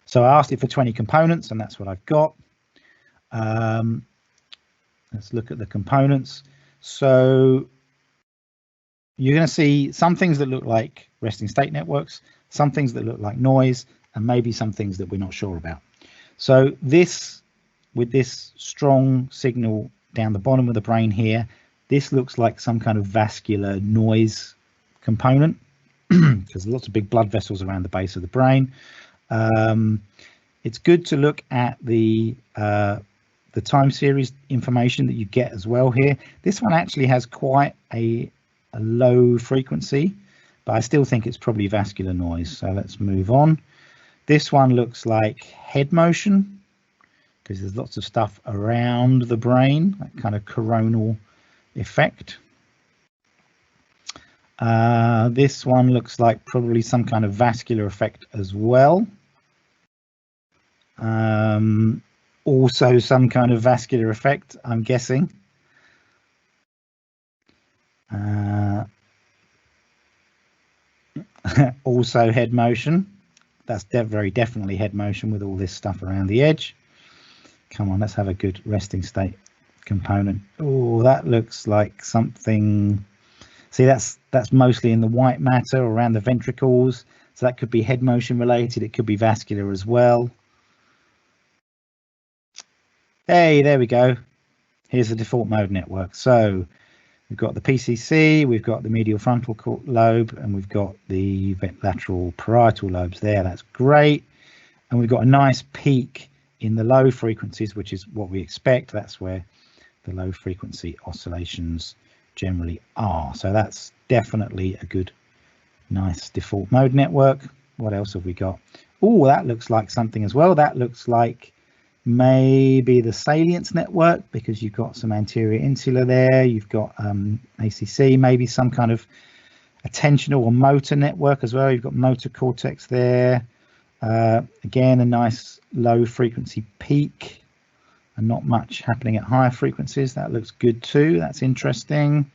So I asked it for 20 components, and that's what I've got. Let's look at the components. So you're going to see some things that look like resting state networks, some things that look like noise, and maybe some things that we're not sure about. So this, with this strong signal down the bottom of the brain here, this looks like some kind of vascular noise component, because there's lots of big blood vessels around the base of the brain. It's good to look at the time series information that you get as well here. This one actually has quite a low frequency, but I still think it's probably vascular noise. So let's move on. This one looks like head motion, because there's lots of stuff around the brain, that kind of coronal effect. This one looks like probably some kind of vascular effect as well. Also some kind of vascular effect, I'm guessing. Also head motion. That's very definitely head motion with all this stuff around the edge. Come on, let's have a good resting state component. Oh, that looks like something. See, that's mostly in the white matter around the ventricles. So that could be head motion related. It could be vascular as well. Hey, there we go. Here's the default mode network. So we've got the PCC, we've got the medial frontal lobe, and we've got the lateral parietal lobes there. That's great. And we've got a nice peak in the low frequencies, which is what we expect. That's where the low frequency oscillations generally are. So that's definitely a good, nice default mode network. What else have we got? Oh, that looks like something as well. That looks like maybe the salience network, because you've got some anterior insular there. You've got ACC, maybe some kind of attentional or motor network as well. You've got motor cortex there. Again, a nice low frequency peak, and not much happening at higher frequencies. That looks good too. That's interesting.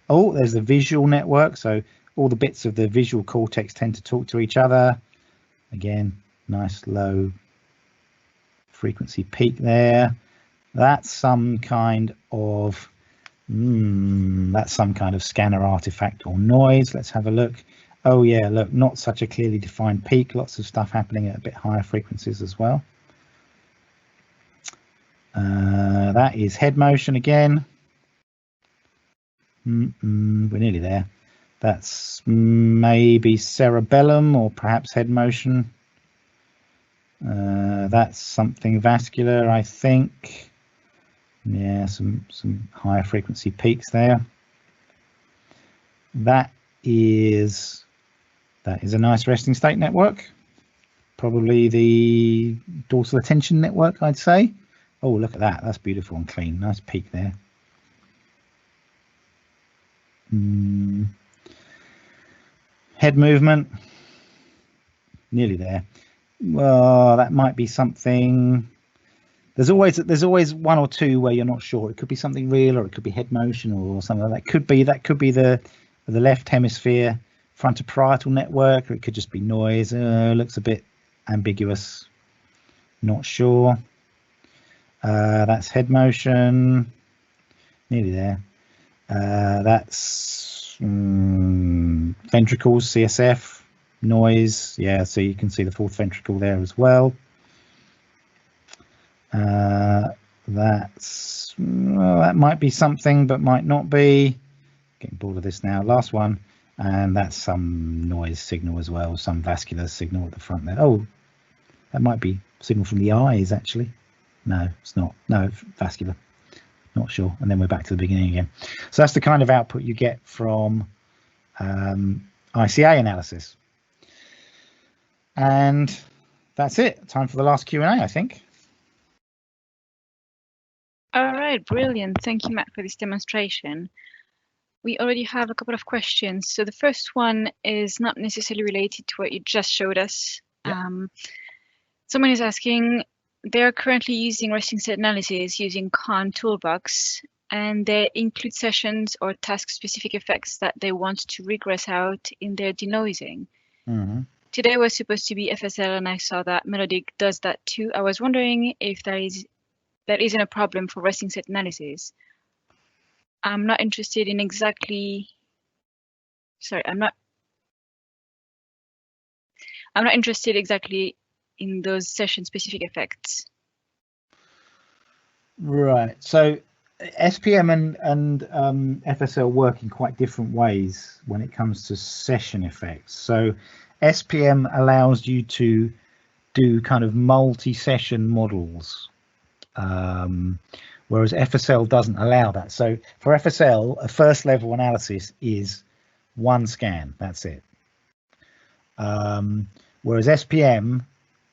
Oh, there's the visual network. So all the bits of the visual cortex tend to talk to each other. Again, nice low frequency peak there. That's some kind of scanner artifact or noise. Let's have a look. Oh yeah, look, not such a clearly defined peak. Lots of stuff happening at a bit higher frequencies as well. That is head motion again. We're nearly there. That's maybe cerebellum or perhaps head motion. That's something vascular, I think. Yeah, some higher frequency peaks there. That is a nice resting state network. Probably the dorsal attention network, I'd say. Oh, look at that. That's beautiful and clean. Nice peak there. Head movement. Nearly there. Well, that might be something. There's always one or two where you're not sure. It could be something real, or it could be head motion, or something like that. That could be the left hemisphere frontoparietal network, or it could just be noise. Looks a bit ambiguous. Not sure. That's head motion. Nearly there. That's ventricles, CSF. Noise, yeah, so you can see the fourth ventricle there as well. That's, well, that might be something, but might not be. Getting bored of this now. Last one, and that's some noise signal as well, some vascular signal at the front there. Oh, that might be signal from the eyes, actually. No, it's not. No, vascular. Not sure. And then we're back to the beginning again. So that's the kind of output you get from ICA analysis. And that's it. Time for the last Q&A, I think. All right, brilliant. Thank you, Matt, for this demonstration. We already have a couple of questions. So the first one is not necessarily related to what you just showed us. Yep. Someone is asking, they're currently using resting state analysis using Khan Toolbox, and they include sessions or task-specific effects that they want to regress out in their denoising. Mm-hmm. Today was supposed to be FSL, and I saw that Melodic does that too. I was wondering if that isn't a problem for resting state analysis. I'm not interested in exactly. Sorry, I'm not interested exactly in those session-specific effects. Right. So SPM and FSL work in quite different ways when it comes to session effects. So SPM allows you to do kind of multi-session models, whereas FSL doesn't allow that. So for FSL, a first level analysis is one scan, that's it. Whereas SPM,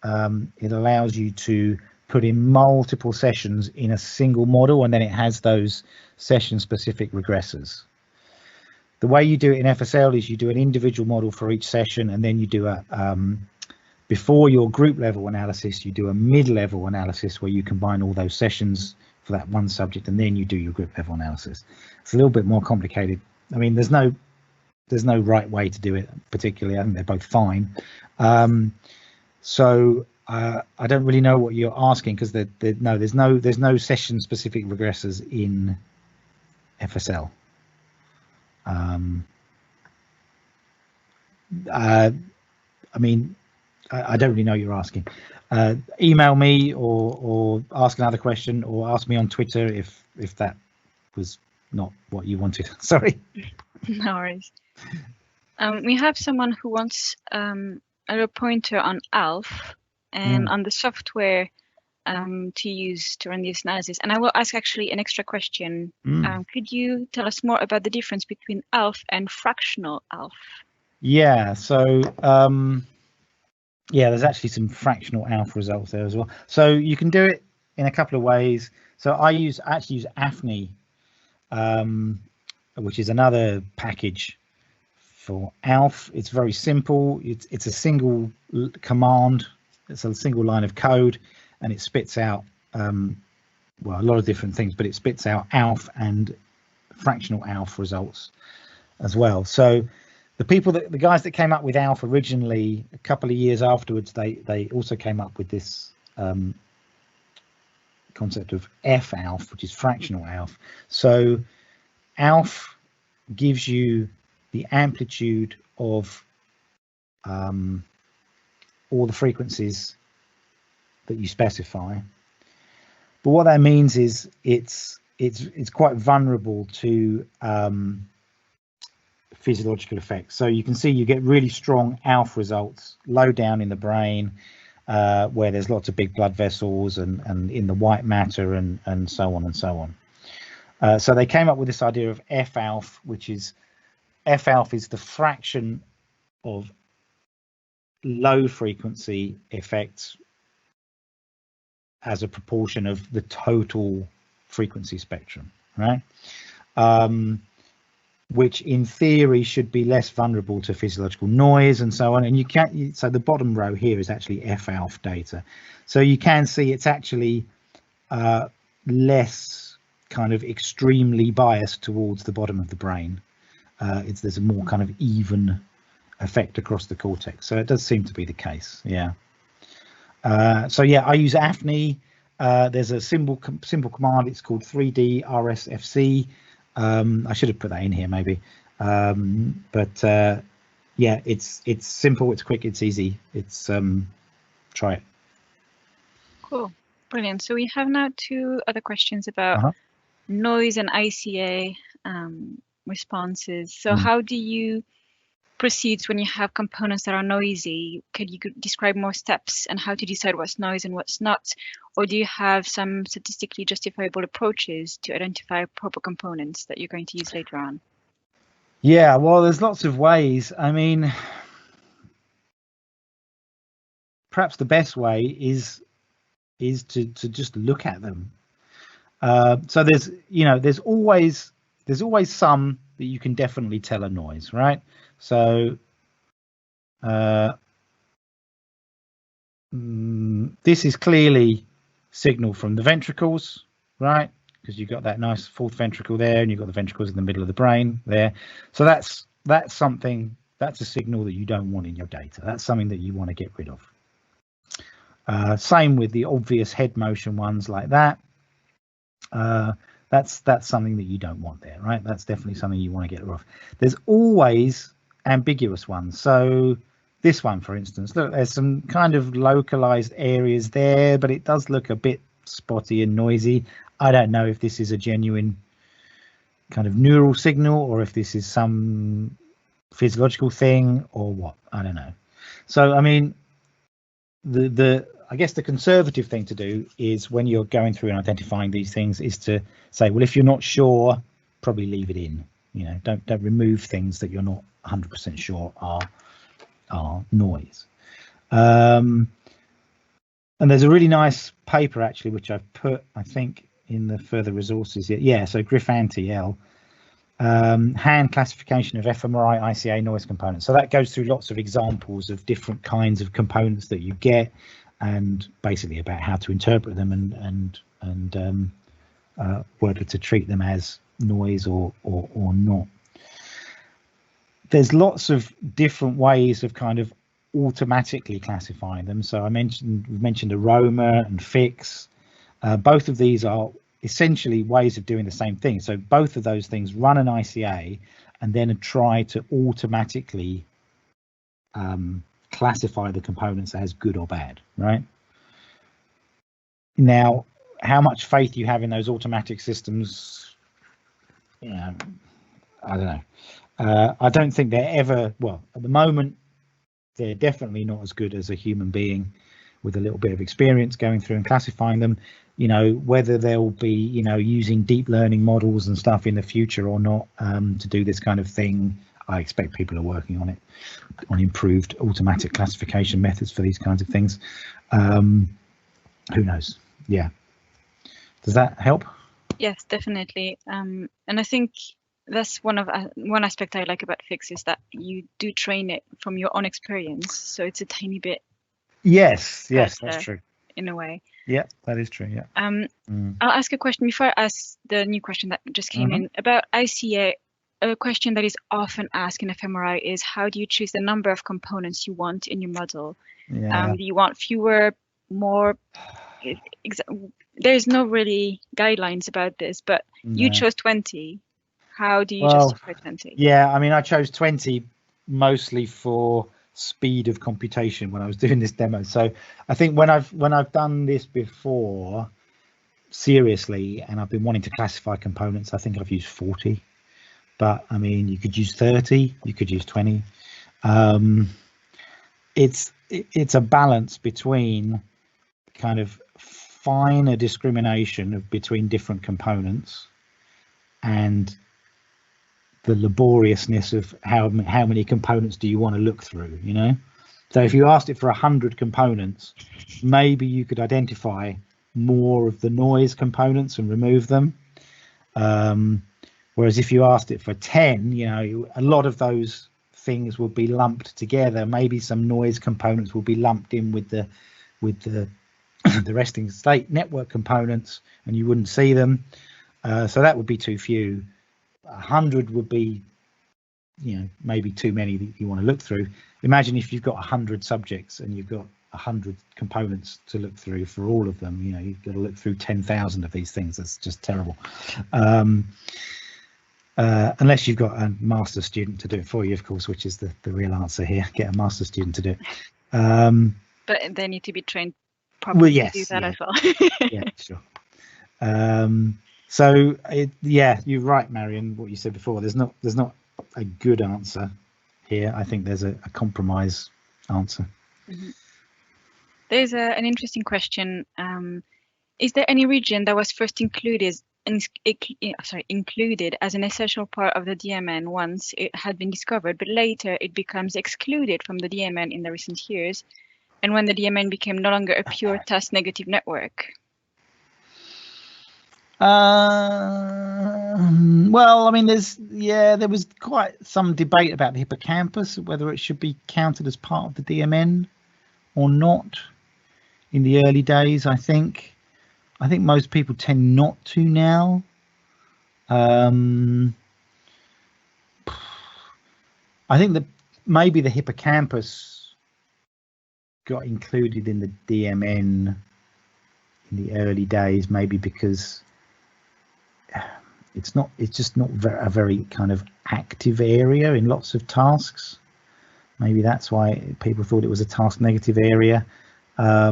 it allows you to put in multiple sessions in a single model, and then it has those session specific regressors. The way you do it in FSL is you do an individual model for each session, and then you do a before your group level analysis, you do a mid-level analysis where you combine all those sessions for that one subject, and then you do your group level analysis. It's a little bit more complicated. I mean, there's no right way to do it particularly. I think they're both fine. So I don't really know what you're asking, because there's no session specific regressors in FSL. I mean, I don't really know what you're asking. Email me or ask another question, or ask me on Twitter if that was not what you wanted. Sorry. No worries. We have someone who wants a little pointer on ALF and on the software to use to run this analysis. And I will ask actually an extra question. Could you tell us more about the difference between ALF and fractional ALF? Yeah, so yeah, there's actually some fractional ALF results there as well. So you can do it in a couple of ways. So I actually use AFNI, which is another package for ALF. It's very simple. It's a single command. It's a single line of code, and it spits out well, a lot of different things, but it spits out ALF and fractional ALF results as well. So the guys that came up with ALF originally, a couple of years afterwards, they also came up with this concept of F-ALF, which is fractional ALF. So ALF gives you the amplitude of all the frequencies that you specify, but what that means is it's quite vulnerable to physiological effects. So you can see you get really strong ALF results low down in the brain, where there's lots of big blood vessels and in the white matter and so on and so on. So they came up with this idea of F-ALF, which is F-ALF is the fraction of low frequency effects as a proportion of the total frequency spectrum, right? Which in theory should be less vulnerable to physiological noise and so on. And you can't, so the bottom row here is actually F-ALF data. So you can see it's actually less kind of extremely biased towards the bottom of the brain. There's a more kind of even effect across the cortex. So it does seem to be the case, yeah. So yeah, I use AFNI. There's a simple command. It's called 3D RS-fMRI. I should have put that in here maybe, but yeah, it's simple, it's quick, it's easy. It's try it. Cool, Brilliant. So we have now two other questions about noise and ICA responses. So how do you proceed when you have components that are noisy? Could you describe more steps and how to decide what's noise and what's not? Or do you have some statistically justifiable approaches to identify proper components that you're going to use later on? Yeah, well, there's lots of ways. I mean, perhaps the best way is to just look at them. So there's always some that you can definitely tell a noise, right? So this is clearly signal from the ventricles, right? Because you've got that nice fourth ventricle there, and you've got the ventricles in the middle of the brain there. So that's something, that's a signal that you don't want in your data. That's something that you want to get rid of. Same with the obvious head motion ones like that. That's something that you don't want there, right? That's definitely something you want to get rid of. There's always ambiguous ones. So this one, for instance, look, there's some kind of localized areas there, but it does look a bit spotty and noisy. I don't know if this is a genuine kind of neural signal or if this is some physiological thing or what. I don't know. So, I mean, I guess the conservative thing to do is when you're going through and identifying these things is to say, well, if you're not sure, probably leave it in. You know, don't remove things that you're not 100% sure are noise. And there's a really nice paper actually, which I've put, I think, in the further resources. Yeah, so Griffanti L. Hand classification of fMRI ICA noise components. So that goes through lots of examples of different kinds of components that you get, and basically about how to interpret them and whether to treat them as noise or not. There's lots of different ways of kind of automatically classifying them. So we mentioned aroma and fix. Both of these are essentially ways of doing the same thing. So both of those things run an ICA and then try to automatically classify the components as good or bad, right? Now, how much faith you have in those automatic systems, you know, I don't know. I don't think they're ever, well, at the moment, they're definitely not as good as a human being with a little bit of experience going through and classifying them. You know, whether they'll be, you know, using deep learning models and stuff in the future or not to do this kind of thing. I expect people are working on it, on improved automatic classification methods for these kinds of things. Who knows? Yeah. Does that help? Yes, definitely. And I think that's one aspect I like about Fix is that you do train it from your own experience. So it's a tiny bit. Yes, that's true. In a way. Yeah, that is true. Yeah. I'll ask a question before I ask the new question that just came in about ICA. A question that is often asked in fMRI is how do you choose the number of components you want in your model? Yeah. Do you want fewer, more? There's no really guidelines about this, but you chose 20. How do you justify 20? Yeah, I mean, I chose 20 mostly for speed of computation when I was doing this demo. So I think when I've done this before seriously and I've been wanting to classify components, I think I've used 40. But I mean, you could use 30, you could use 20. It's a balance between kind of finer discrimination between different components and the laboriousness of how many components do you want to look through, you know? So if you asked it for 100 components, maybe you could identify more of the noise components and remove them. Whereas if you asked it for 10, you know, a lot of those things will be lumped together. Maybe some noise components will be lumped in with the the resting state network components, and you wouldn't see them. So that would be too few. 100 would be, you know, maybe too many that you want to look through. Imagine if you've got 100 subjects and you've got 100 components to look through for all of them. You know, you've got to look through 10,000 of these things. That's just terrible. Unless you've got a master's student to do it for you, of course, which is the real answer here. Get a master's student to do it. But they need to be trained probably yes, do that yeah. as well. Yeah, sure. So yeah, you're right, Marion. What you said before, there's not a good answer here. I think there's a compromise answer. Mhm. There's an interesting question. Is there any region that was first included as an essential part of the DMN once it had been discovered, but later it becomes excluded from the DMN in the recent years, and when the DMN became no longer a pure task negative network? Well, I mean, there was quite some debate about the hippocampus, whether it should be counted as part of the DMN or not in the early days. I think most people tend not to now. I think that maybe the hippocampus got included in the DMN in the early days, maybe because it's just not a very kind of active area in lots of tasks. Maybe that's why people thought it was a task negative area. I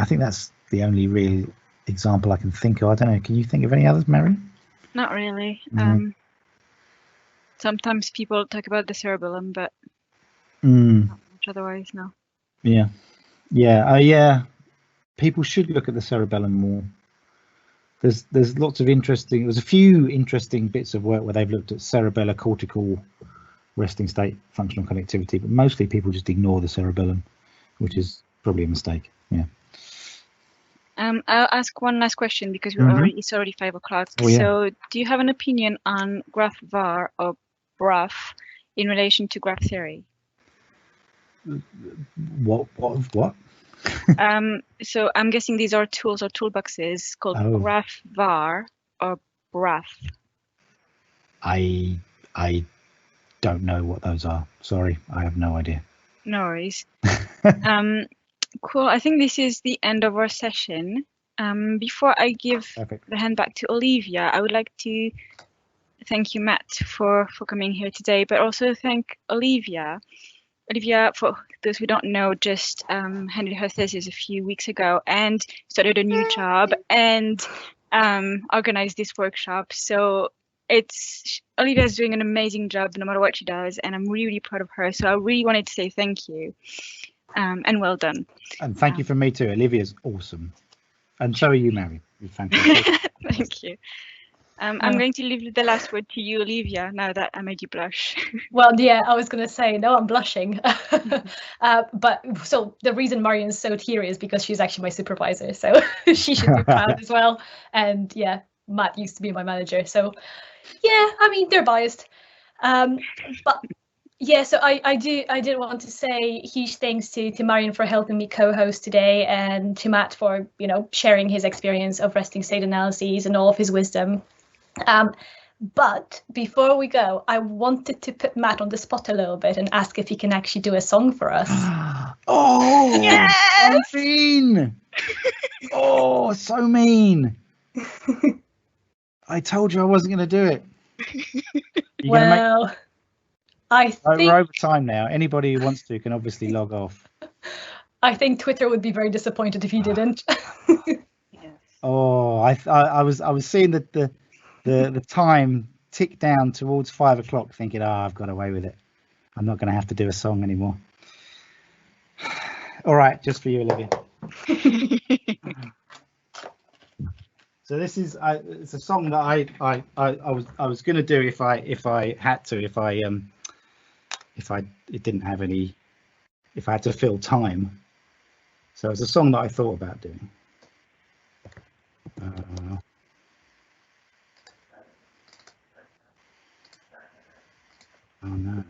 think that's the only real example I can think of. I don't know. Can you think of any others, Mary? Not really. No. Sometimes people talk about the cerebellum, but Mm. not much otherwise, no. Yeah. Yeah. People should look at the cerebellum more. There's lots of there's a few interesting bits of work where they've looked at cerebellar cortical resting state functional connectivity, but mostly people just ignore the cerebellum, which is probably a mistake. Yeah. I'll ask one last question because it's already 5 o'clock. Oh, yeah. So do you have an opinion on graph var or BRAF in relation to graph theory? What? So I'm guessing these are tools or toolboxes called graph var or BRAF. I don't know what those are. Sorry, I have no idea. No worries. Cool. I think this is the end of our session. Before I give the hand back to Olivia, I would like to thank you, Matt, for coming here today, but also thank Olivia. Olivia, for those who don't know, just handed her thesis a few weeks ago and started a new job and organized this workshop. So Olivia's doing an amazing job no matter what she does, and I'm really proud of her. So I really wanted to say thank you and well done. And thank you from me too. Olivia's awesome. And so are you, Mary. You're fantastic. Thank you. I'm going to leave the last word to you, Olivia, now that I made you blush. Well, yeah, I was going to say, no, I'm blushing. But so the reason Marian's so teary is because she's actually my supervisor. So she should be proud as well. And yeah, Matt used to be my manager. So yeah, I mean, they're biased. But yeah, so I did want to say huge thanks to Marian for helping me co-host today, and to Matt for, sharing his experience of resting state analyses and all of his wisdom. But before we go, I wanted to put Matt on the spot a little bit and ask if he can actually do a song for us. Oh, yes! I'm mean. Oh, so mean. I told you I wasn't going to do it. Well, I think we're over time now. Anybody who wants to can obviously log off. I think Twitter would be very disappointed if you didn't. Oh, I was seeing the time tick down towards 5 o'clock, thinking, I've got away with it. I'm not going to have to do a song anymore. All right, just for you, Olivia. So this is it's a song that I was going to do if I had to, if I had to fill time. So it's a song that I thought about doing. Oh no.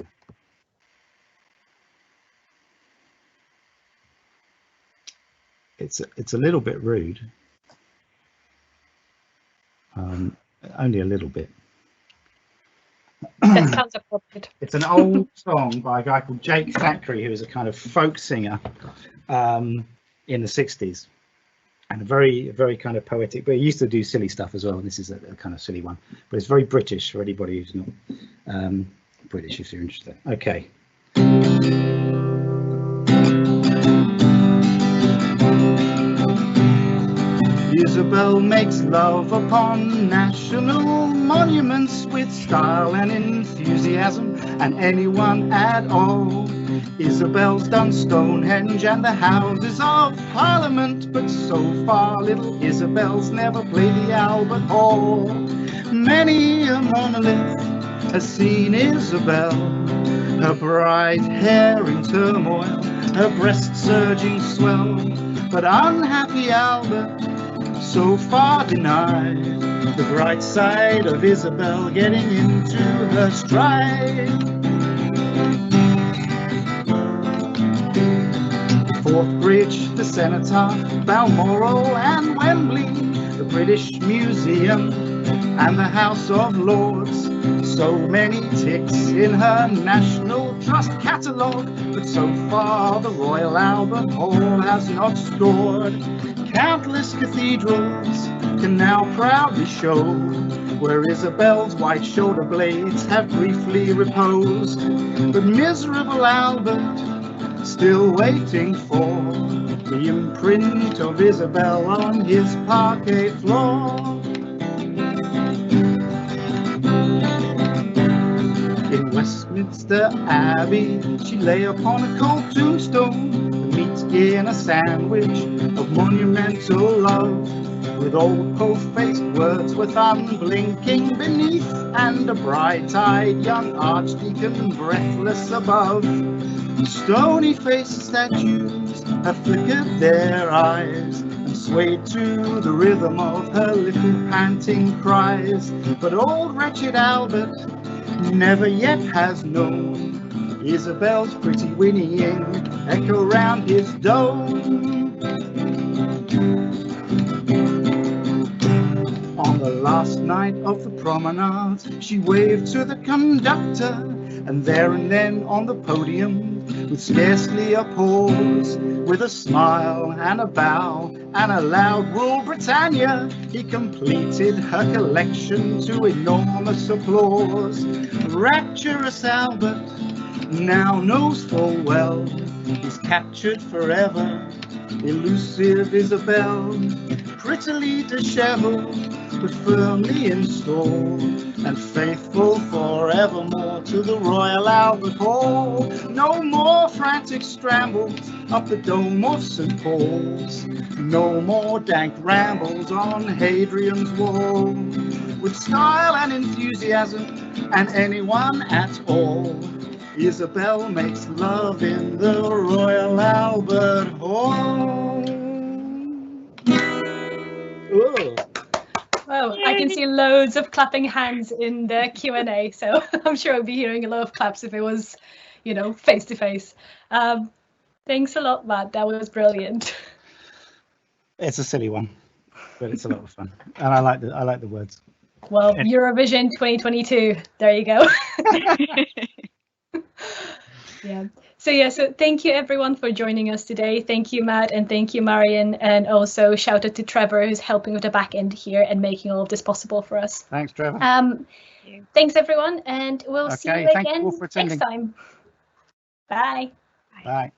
It's a little bit rude. Only a little bit. That sounds appropriate. It's an old song by a guy called Jake Thackeray, who was a kind of folk singer in the 60s, and a very, very kind of poetic, but he used to do silly stuff as well. And this is a kind of silly one, but it's very British for anybody who's not British, if you're interested. Okay. Isabel makes love upon national monuments with style and enthusiasm, and anyone at all. Isabel's done Stonehenge and the Houses of Parliament, but so far little Isabel's never played the Albert Hall. Many a monolith has seen Isabel, her bright hair in turmoil, her breast surging swell, but unhappy Albert so far denied the bright side of Isabel getting into her stride. Forthbridge, the Cenotaph, Balmoral and Wembley, the British Museum and the House of Lords. So many ticks in her National Trust catalogue, but so far the Royal Albert Hall has not scored. Countless cathedrals can now proudly show where Isabel's white shoulder blades have briefly reposed, but miserable Albert still waiting for the imprint of Isabel on his parquet floor. In Westminster Abbey, she lay upon a cold tombstone, the meat in a sandwich of monumental love, with old po-faced Wordsworth unblinking beneath, and a bright-eyed young archdeacon breathless above. Stony-faced statues have flickered their eyes and swayed to the rhythm of her little panting cries, but old wretched Albert never yet has known Isabel's pretty whinnying echo round his dome. On the last night of the promenade, she waved to the conductor, and there and then on the podium, with scarcely a pause, with a smile and a bow and a loud "Rule Britannia," he completed her collection to enormous applause. Rapturous Albert now knows full well he's captured forever elusive Isabel, prettily dishevelled but firmly installed, and faithful forevermore to the Royal Albert Hall. No more frantic scrambles up the dome of St. Paul's, no more dank rambles on Hadrian's Wall. With style and enthusiasm, and anyone at all, Isabel makes love in the Royal Albert Hall. Ooh. Wow, I can see loads of clapping hands in the Q&A, so I'm sure I'll be hearing a lot of claps if it was, you know, face to face. Thanks a lot, Matt. That was brilliant. It's a silly one, but it's a lot of fun, and I like the words. Well, Eurovision 2022. There you go. Yeah. So thank you everyone for joining us today. Thank you, Matt, and thank you, Marion, and also shout out to Trevor, who's helping with the back end here and making all of this possible for us. Thanks, Trevor. Thanks everyone, and we'll see you again next time. Bye. Bye.